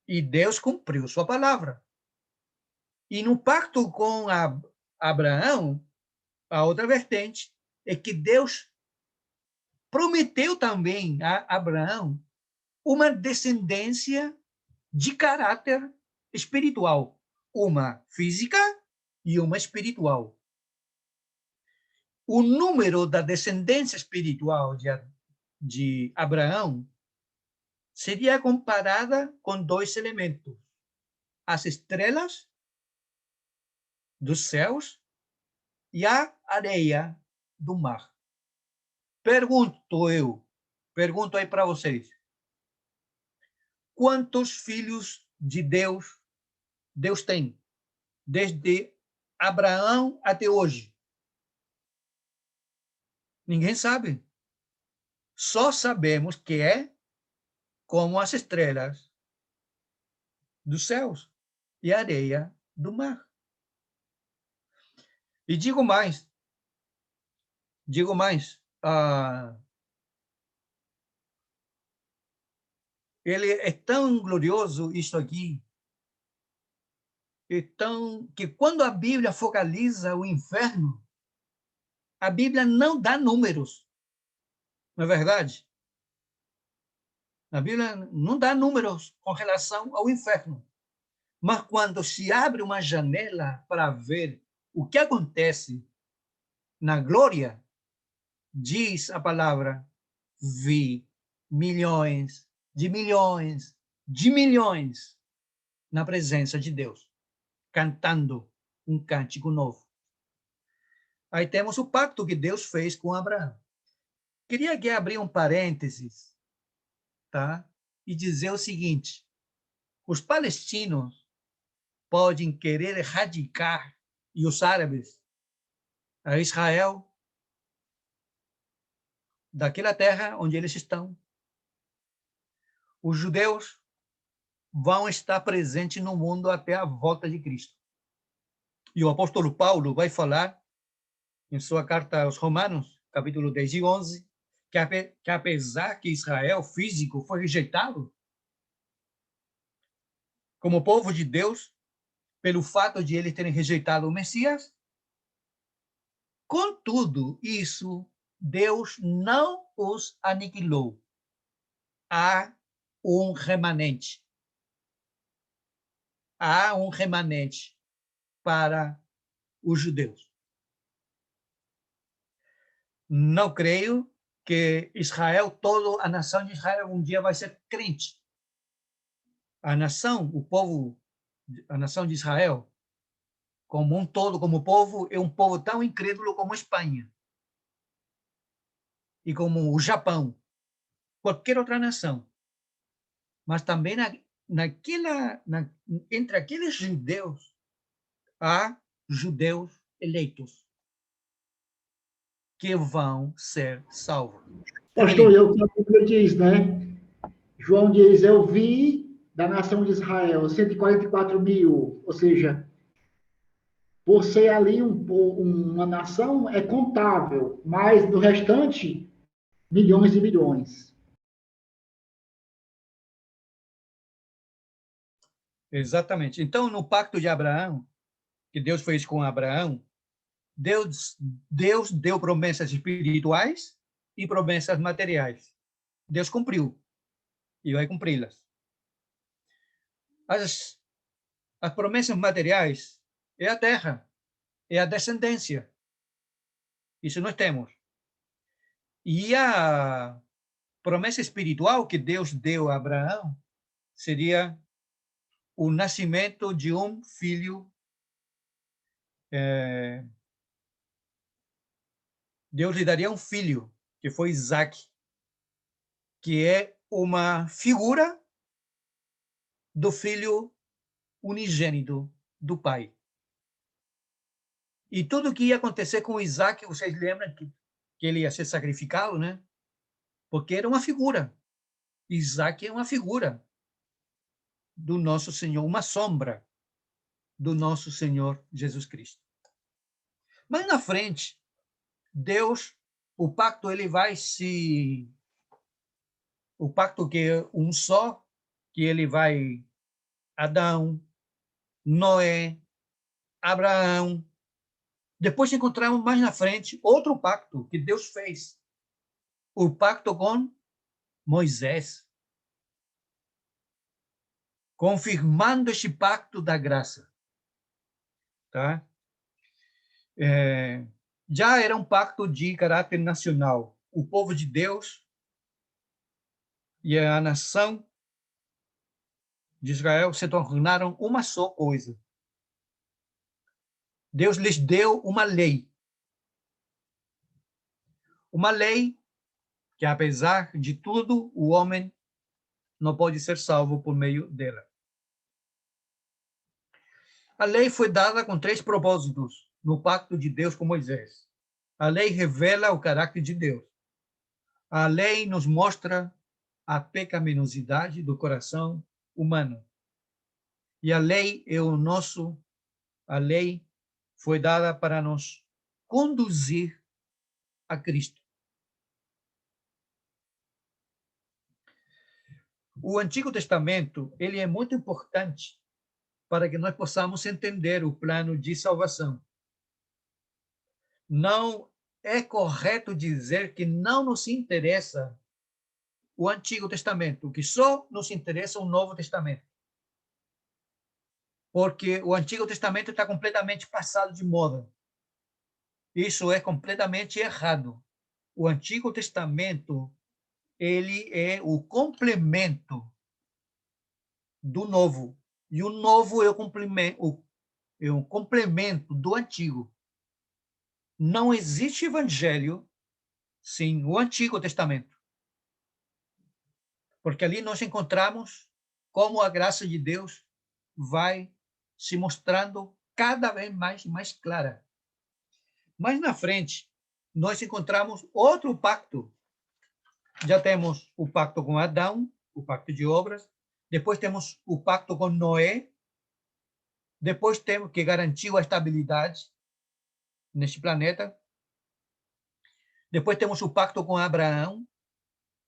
E Deus cumpriu sua palavra. E no pacto com Abraão, a outra vertente é que Deus prometeu também a Abraão uma descendência de caráter espiritual, uma física e uma espiritual. O número da descendência espiritual de Abraão seria comparada com dois elementos: as estrelas dos céus e a areia do mar. Pergunto aí para vocês, quantos filhos de Deus tem, desde Abraão até hoje? Ninguém sabe. Só sabemos que é como as estrelas dos céus e a areia do mar. E digo mais, ele é tão glorioso isso aqui, que quando a Bíblia focaliza o inferno, a Bíblia não dá números, não é verdade? A Bíblia não dá números com relação ao inferno. Mas quando se abre uma janela para ver o que acontece na glória, diz a palavra, vi milhões de milhões de milhões na presença de Deus, cantando um cântico novo. Aí temos o pacto que Deus fez com Abraão. Queria aqui abrir um parênteses, tá? E dizer o seguinte: os palestinos podem querer erradicar, e os árabes, a Israel, daquela terra onde eles estão. Os judeus vão estar presentes no mundo até a volta de Cristo. E o apóstolo Paulo vai falar, em sua carta aos Romanos, capítulo 10 e 11, que apesar que Israel físico foi rejeitado como povo de Deus, pelo fato de eles terem rejeitado o Messias, contudo, isso, Deus não os aniquilou. Há um remanente. Há um remanente para os judeus. Não creio que Israel, toda a nação de Israel, um dia vai ser crente. A nação, o povo, a nação de Israel, como um todo, como povo, é um povo tão incrédulo como a Espanha e como o Japão, qualquer outra nação. Mas também entre aqueles judeus, há judeus eleitos que vão ser salvos. Pastor, eu que a Bíblia diz, né? João diz, eu vi da nação de Israel 144 mil, ou seja, por ser ali uma nação, é contável, mas no restante, milhões e milhões. Exatamente. Então, no pacto de Abraão, que Deus fez com Abraão, Deus deu promessas espirituais e promessas materiais. Deus cumpriu e vai cumpri-las. As promessas materiais é a terra, é a descendência. Isso nós temos. E a promessa espiritual que Deus deu a Abraão seria o nascimento de um filho. Deus lhe daria um filho, que foi Isaac, que é uma figura do filho unigênito do pai. E tudo que ia acontecer com Isaac, vocês lembram que ele ia ser sacrificado, né? Porque era uma figura. Isaac é uma figura do nosso Senhor, uma sombra do nosso Senhor Jesus Cristo. Mas na frente, Deus, o pacto ele vai se... O pacto que é um só, que ele vai... Adão, Noé, Abraão. Depois encontramos mais na frente outro pacto que Deus fez. O pacto com Moisés. Confirmando este pacto da graça. Tá? Já era um pacto de caráter nacional. O povo de Deus e a nação de Israel se tornaram uma só coisa. Deus lhes deu uma lei. Uma lei que, apesar de tudo, o homem não pode ser salvo por meio dela. A lei foi dada com 3 propósitos no pacto de Deus com Moisés. A lei revela o caráter de Deus. A lei nos mostra a pecaminosidade do coração humano. E a lei a lei foi dada para nos conduzir a Cristo. O Antigo Testamento, ele é muito importante para que nós possamos entender o plano de salvação. Não é correto dizer que não nos interessa o Antigo Testamento, que só nos interessa o Novo Testamento. Porque o Antigo Testamento está completamente passado de moda. Isso é completamente errado. O Antigo Testamento, ele é o complemento do Novo. E o Novo é um complemento do Antigo. Não existe evangelho sem o Antigo Testamento. Porque ali nós encontramos como a graça de Deus vai se mostrando cada vez mais clara. Mais na frente, nós encontramos outro pacto. Já temos o pacto com Adão, o pacto de obras. Depois temos o pacto com Noé. Depois temos que garantiu a estabilidade neste planeta. Depois temos o pacto com Abraão,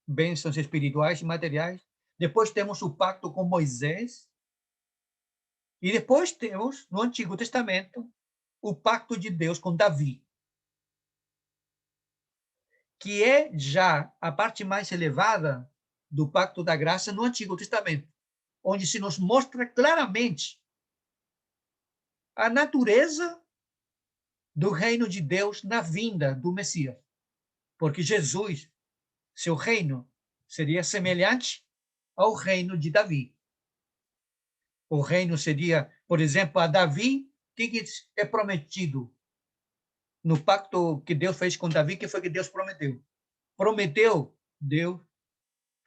bênçãos espirituais e materiais. Depois temos o pacto com Moisés. E depois temos, no Antigo Testamento, o pacto de Deus com Davi, que é já a parte mais elevada do pacto da graça no Antigo Testamento, onde se nos mostra claramente a natureza do reino de Deus na vinda do Messias. Porque Jesus, seu reino, seria semelhante ao reino de Davi. O reino seria, por exemplo, a Davi, o que é prometido no pacto que Deus fez com Davi, que foi que Deus prometeu? Prometeu, Deus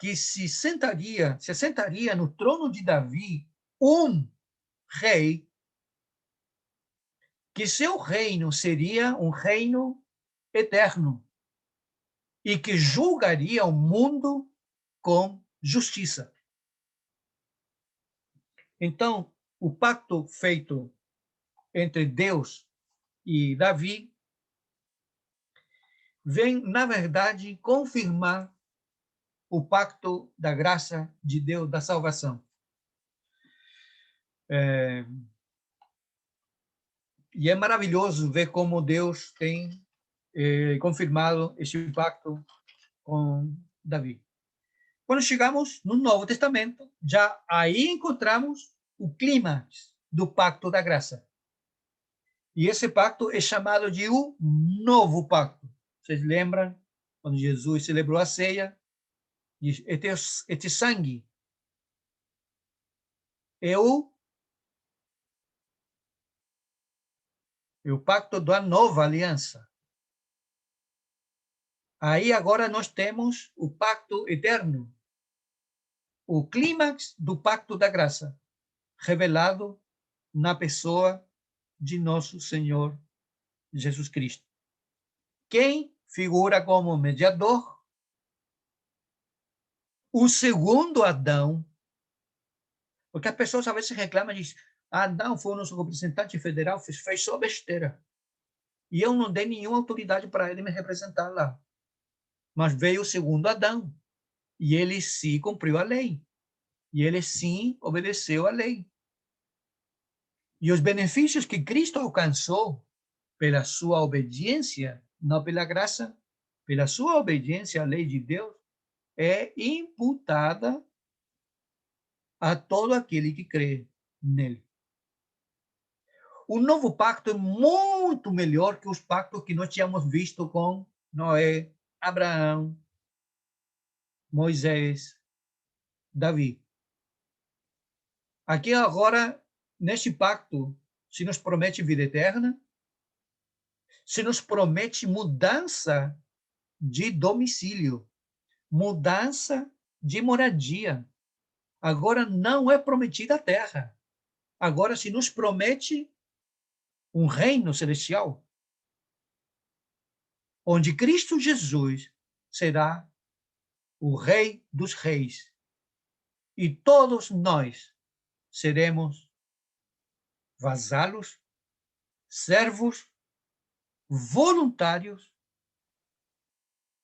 que se sentaria no trono de Davi um rei, que seu reino seria um reino eterno e que julgaria o mundo com justiça. Então, o pacto feito entre Deus e Davi vem, na verdade, confirmar o pacto da graça de Deus, da salvação. E é maravilhoso ver como Deus tem confirmado esse pacto com Davi. Quando chegamos no Novo Testamento, já aí encontramos o clímax do pacto da graça. E esse pacto é chamado de o novo pacto. Vocês lembram quando Jesus celebrou a ceia? Diz, este sangue é o pacto da nova aliança. Aí agora nós temos o pacto eterno, o clímax do pacto da graça, revelado na pessoa de nosso Senhor Jesus Cristo. Quem figura como mediador? O segundo Adão. Porque as pessoas às vezes reclamam e dizem, Adão foi o nosso representante federal, fez só besteira. E eu não dei nenhuma autoridade para ele me representar lá. Mas veio o segundo Adão, e ele sim cumpriu a lei. E ele sim obedeceu a lei. E os benefícios que Cristo alcançou pela sua obediência, não pela graça, pela sua obediência à lei de Deus, é imputada a todo aquele que crê nele. O novo pacto é muito melhor que os pactos que nós tínhamos visto com Noé, Abraão, Moisés, Davi. Aqui agora, neste pacto, se nos promete vida eterna, se nos promete mudança de domicílio, mudança de moradia. Agora não é prometida a terra. Agora se nos promete um reino celestial, onde Cristo Jesus será o Rei dos Reis. E todos nós seremos vasalos, servos, voluntários,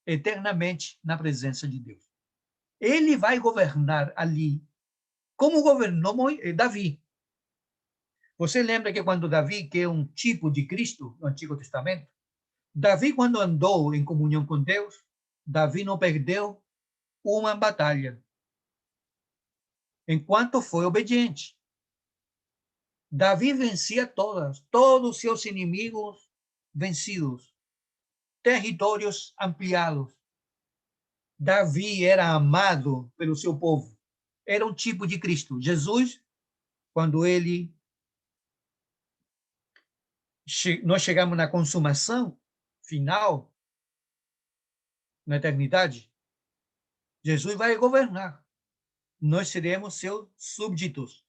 eternamente na presença de Deus. Ele vai governar ali, como governou Davi. Você lembra que quando Davi, que é um tipo de Cristo no Antigo Testamento, Davi, quando andou em comunhão com Deus, Davi não perdeu uma batalha, enquanto foi obediente. Davi vencia todos os seus inimigos vencidos, territórios ampliados. Davi era amado pelo seu povo. Era um tipo de Cristo. Jesus, quando nós chegamos na consumação final, na eternidade, Jesus vai governar. Nós seremos seus súbditos.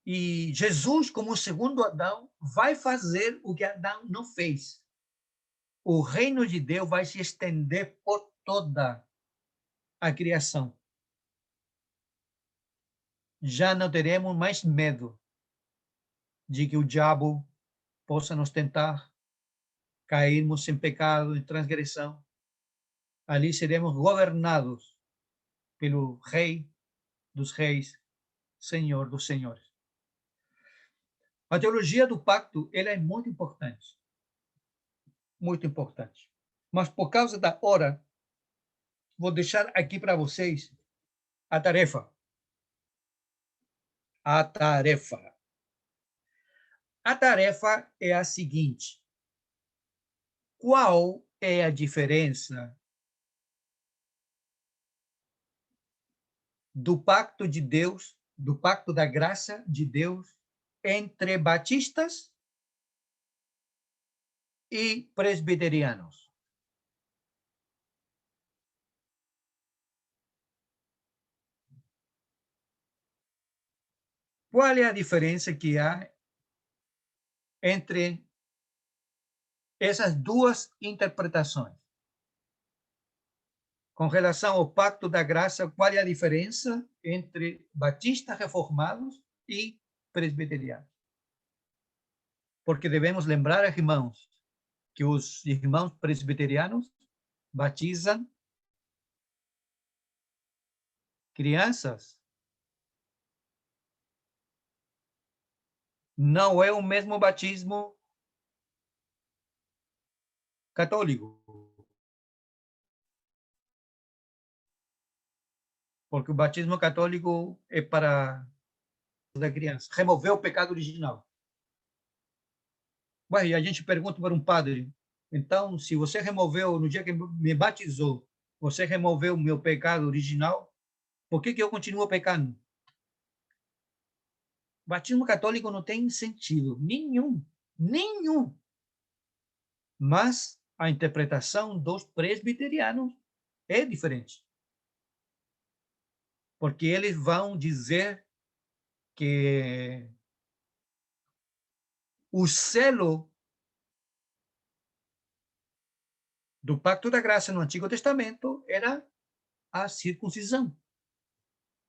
E Jesus, como o segundo Adão, vai fazer o que Adão não fez. O reino de Deus vai se estender por toda a criação. Já não teremos mais medo de que o diabo possa nos tentar, cairmos em pecado, em transgressão. Ali seremos governados pelo Rei dos Reis, Senhor dos Senhores. A teologia do pacto, ela é muito importante. Muito importante. Mas por causa da hora, vou deixar aqui para vocês a tarefa. A tarefa. A tarefa é a seguinte: qual é a diferença do pacto de Deus, do pacto da graça de Deus, entre batistas e presbiterianos? qual é a diferença que há entre essas duas interpretações? Com relação ao pacto da graça, qual é a diferença entre batistas reformados e presbiterianos? Porque devemos lembrar, irmãos, que os irmãos presbiterianos batizam crianças. Não é o mesmo batismo católico. Porque o batismo católico é para da criança, remover o pecado original. Ué, e a gente pergunta para um padre, então, se você removeu, no dia que me batizou, você removeu o meu pecado original, por que eu continuo pecando? O batismo católico não tem sentido nenhum, nenhum. Mas a interpretação dos presbiterianos é diferente. Porque eles vão dizer que o selo do Pacto da Graça no Antigo Testamento era a circuncisão.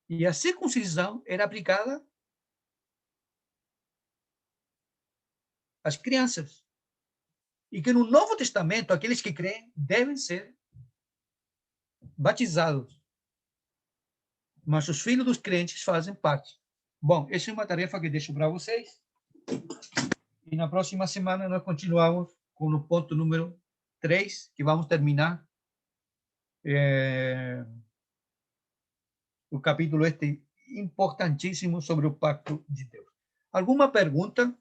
E a circuncisão era aplicada às crianças. E que no Novo Testamento, aqueles que creem devem ser batizados. Mas os filhos dos crentes fazem parte. Bom, essa é uma tarefa que deixo para vocês. E na próxima semana nós continuamos com o ponto número 3, que vamos terminar o capítulo importantíssimo sobre o pacto de Deus. Alguma pergunta?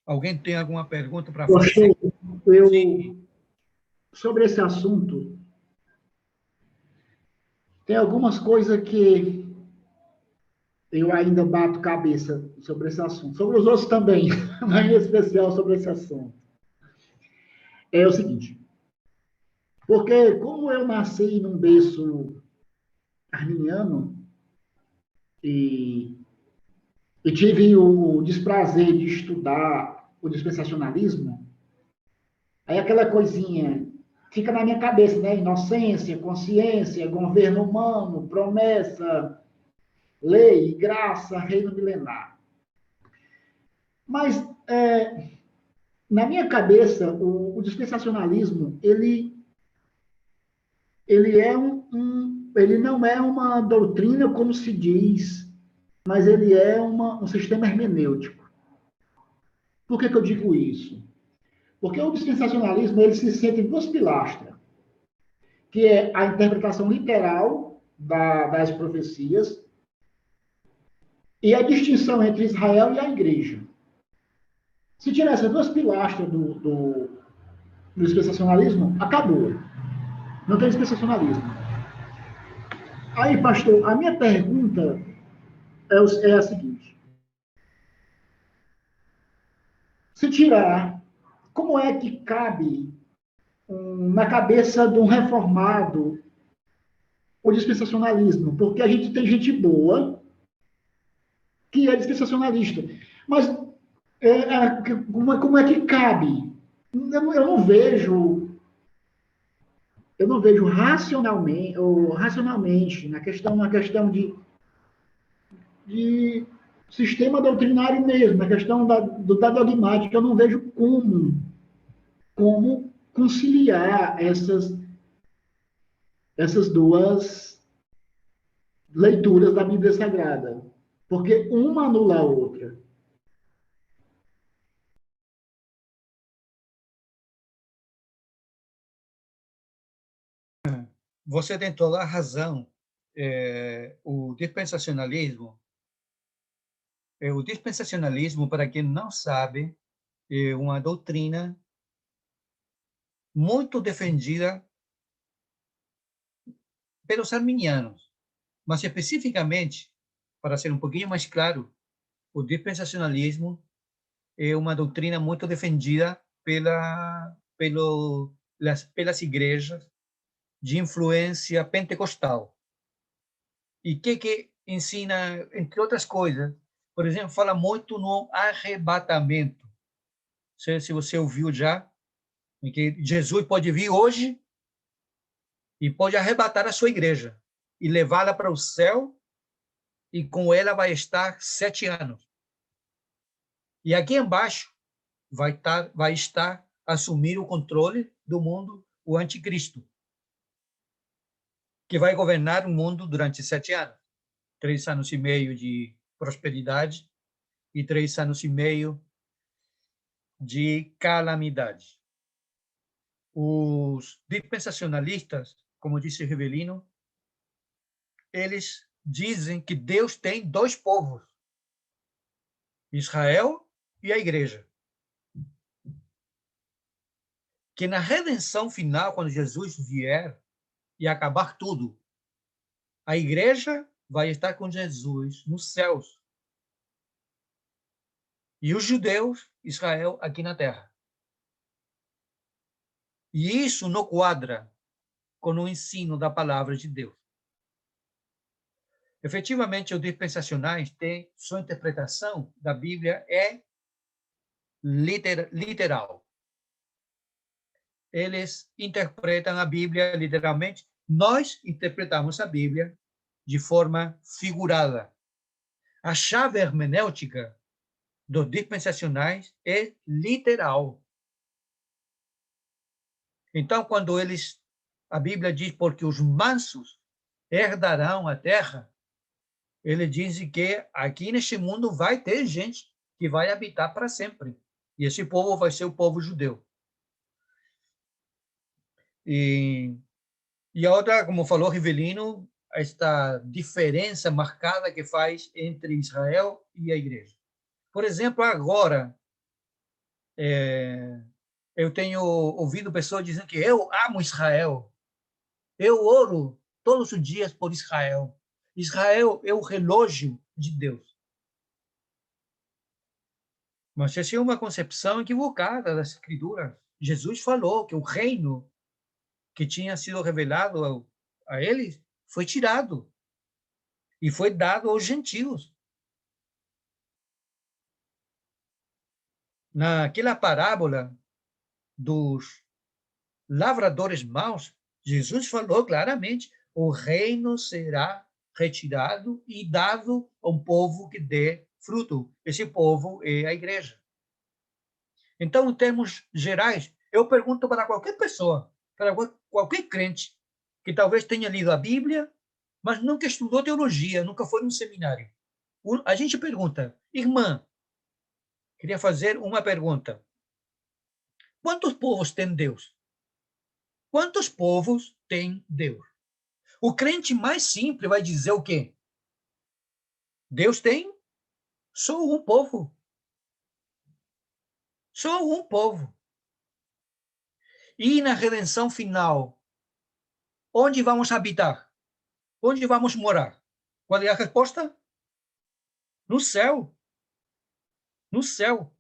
Alguém tem alguma pergunta para fazer? Sobre esse assunto, tem algumas coisas que eu ainda bato cabeça sobre esse assunto. Sobre os outros também, mas em especial sobre esse assunto. É o seguinte, porque como eu nasci num berço arminiano e tive o desprazer de estudar o dispensacionalismo, aí aquela coisinha fica na minha cabeça, né? Inocência, consciência, governo humano, promessa, lei, graça, reino milenar. Mas, na minha cabeça, o dispensacionalismo, ele é ele não é uma doutrina, como se diz, mas ele é um sistema hermenêutico. Por que eu digo isso? Porque o dispensacionalismo ele se sente em duas pilastras, que é a interpretação literal das profecias e a distinção entre Israel e a igreja. Se tirar essas duas pilastras do dispensacionalismo, acabou. Não tem dispensacionalismo. Aí, pastor, a minha pergunta é a seguinte. Se tirar, como é que cabe na cabeça de um reformado o dispensacionalismo? Porque a gente tem gente boa que é dispensacionalista. Mas como é que cabe? Eu não vejo racionalmente na questão de sistema doutrinário mesmo, na questão da dogmática, eu não vejo como conciliar essas duas leituras da Bíblia Sagrada, porque uma anula a outra. Você tem toda a razão. O dispensacionalismo, para quem não sabe, é uma doutrina muito defendida pelos arminianos, mas especificamente, para ser um pouquinho mais claro, o dispensacionalismo é uma doutrina muito defendida pelas igrejas de influência pentecostal. E que ensina, entre outras coisas, por exemplo, fala muito no arrebatamento. Não sei se você ouviu já, em que Jesus pode vir hoje e pode arrebatar a sua igreja e levá-la para o céu, e com ela vai estar 7 anos. E aqui embaixo vai estar assumir o controle do mundo o anticristo, que vai governar o mundo durante 7 anos. 3 anos e meio de prosperidade e 3 anos e meio de calamidade. Os dispensacionalistas, como disse Rivellino, eles dizem que Deus tem 2 povos, Israel e a igreja. Que na redenção final, quando Jesus vier e acabar tudo, a igreja vai estar com Jesus nos céus. E os judeus, Israel, aqui na terra. E isso não quadra com o ensino da palavra de Deus. Efetivamente, os dispensacionais têm sua interpretação da Bíblia é literal. Eles interpretam a Bíblia literalmente. Nós interpretamos a Bíblia de forma figurada. A chave hermenêutica dos dispensacionais é literal. Então, quando a Bíblia diz porque os mansos herdarão a terra, ele diz que aqui neste mundo vai ter gente que vai habitar para sempre. E esse povo vai ser o povo judeu. E a outra, como falou Rivellino, esta diferença marcada que faz entre Israel e a igreja. Por exemplo, agora, eu tenho ouvido pessoas dizendo que eu amo Israel. Eu oro todos os dias por Israel. Israel é o relógio de Deus. Mas essa é uma concepção equivocada das Escrituras. Jesus falou que o reino que tinha sido revelado a eles foi tirado e foi dado aos gentios. Naquela parábola dos lavradores maus, Jesus falou claramente: o reino será retirado e dado a um povo que dê fruto. Esse povo é a igreja. Então, em termos gerais, eu pergunto para qualquer pessoa, para qualquer crente, que talvez tenha lido a Bíblia, mas nunca estudou teologia, nunca foi num seminário. A gente pergunta: irmã, queria fazer uma pergunta. Quantos povos tem Deus? Quantos povos tem Deus? O crente mais simples vai dizer o quê? Deus tem só um povo. Só um povo. E na redenção final, onde vamos habitar? Onde vamos morar? Qual é a resposta? No céu. No céu.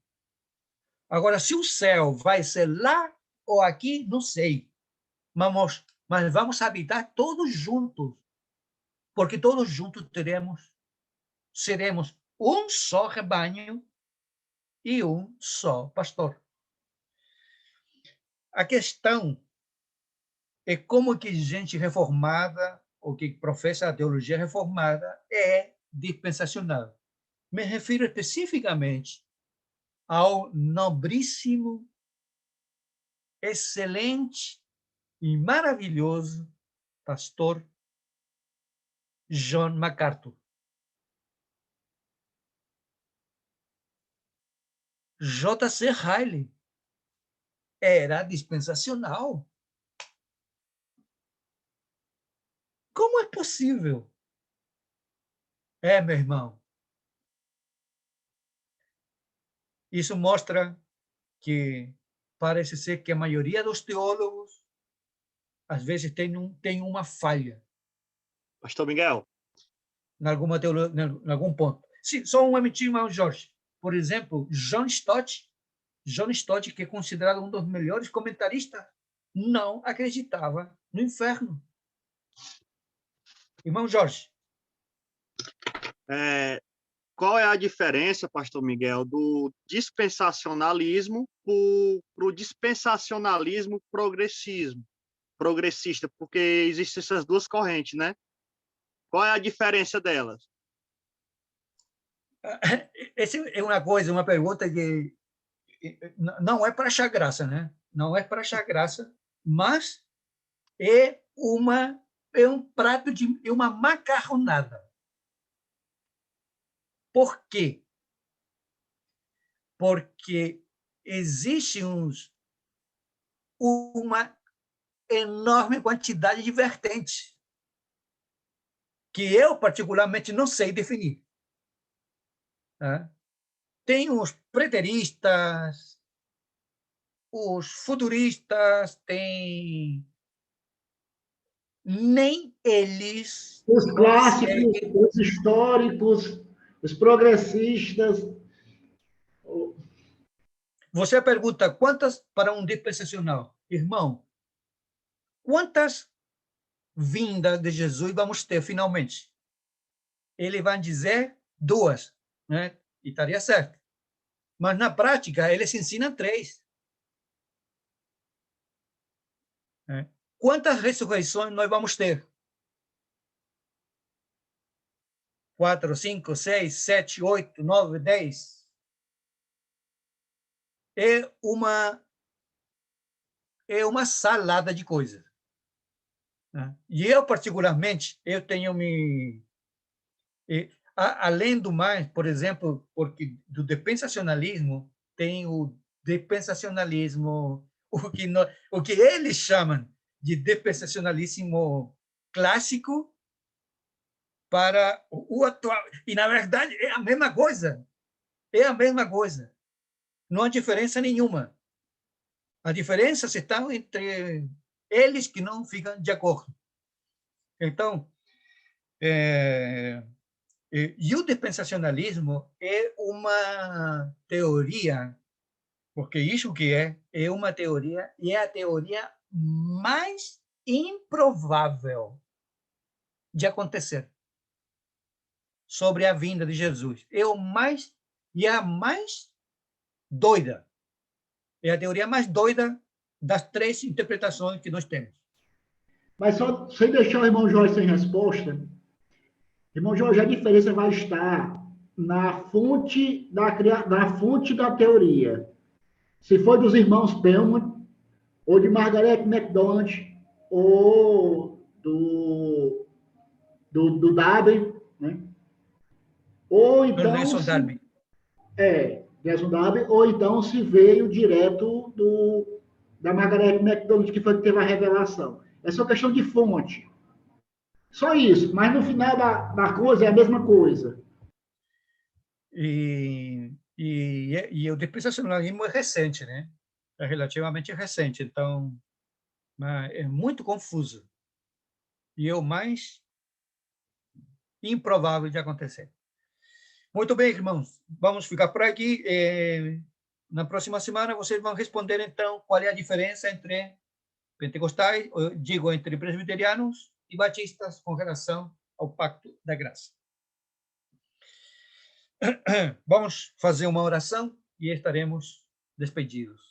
Agora, se o céu vai ser lá ou aqui, não sei. Mas vamos habitar todos juntos. Porque todos juntos seremos um só rebanho e um só pastor. A questão é como que gente reformada, ou que professa a teologia reformada, é dispensacional. Me refiro especificamente ao nobríssimo, excelente e maravilhoso pastor John MacArthur. J.C. Ryle era dispensacional. Como é possível? Meu irmão. Isso mostra que parece ser que a maioria dos teólogos, às vezes, tem uma falha. Pastor Miguel. Em algum ponto. Sim, só um minutinho, irmão Jorge. Por exemplo, John Stott, que é considerado um dos melhores comentaristas, não acreditava no inferno. Irmão Jorge. Qual é a diferença, pastor Miguel, do dispensacionalismo para o dispensacionalismo progressista? Porque existem essas duas correntes, né? Qual é a diferença delas? Essa é uma pergunta que não é para achar graça, né? Não é para achar graça, mas é um prato é uma macarronada. Por quê? Porque existe uma enorme quantidade de vertentes que eu, particularmente, não sei definir. Tá? Tem os preteristas, os futuristas, tem... Nem eles Os clássicos, conseguem... os históricos, os progressistas. Você pergunta quantas para um dispensacional? Irmão, quantas vindas de Jesus vamos ter finalmente? Ele vai dizer 2, né? E estaria certo. Mas na prática, eles ensinam 3. Né? Quantas ressurreições nós vamos ter? 4, 5, 6, 7, 8, 9, 10. É uma salada de coisas. Né? E eu, particularmente, eu tenho me... Além do mais, por exemplo, porque do dispensacionalismo, tem o dispensacionalismo, o que eles chamam de dispensacionalismo clássico para o atual. E, na verdade, é a mesma coisa. É a mesma coisa. Não há diferença nenhuma. A diferença está entre eles que não ficam de acordo. Então, e o dispensacionalismo é uma teoria, porque isso que é uma teoria, e é a teoria mais improvável de acontecer sobre a vinda de Jesus. É a mais doida. É a teoria mais doida das 3 interpretações que nós temos. Mas só sem deixar o irmão Jorge sem resposta, irmão Jorge, a diferença vai estar na fonte da teoria. Se foi dos irmãos Pellman, ou de Margaret MacDonald, ou do Darby, né? Ou então, Darby. Nelson Darby, ou então se veio direto da Margaret MacDonald, que foi que teve a revelação. É só questão de fonte. Só isso, mas no final da coisa é a mesma coisa. E o dispensacionalismo é recente, né? É relativamente recente, então é muito confuso. E é o mais improvável de acontecer. Muito bem, irmãos, vamos ficar por aqui. Na próxima semana, vocês vão responder, então, qual é a diferença entre pentecostais, digo, entre presbiterianos e batistas com relação ao Pacto da Graça. Vamos fazer uma oração e estaremos despedidos.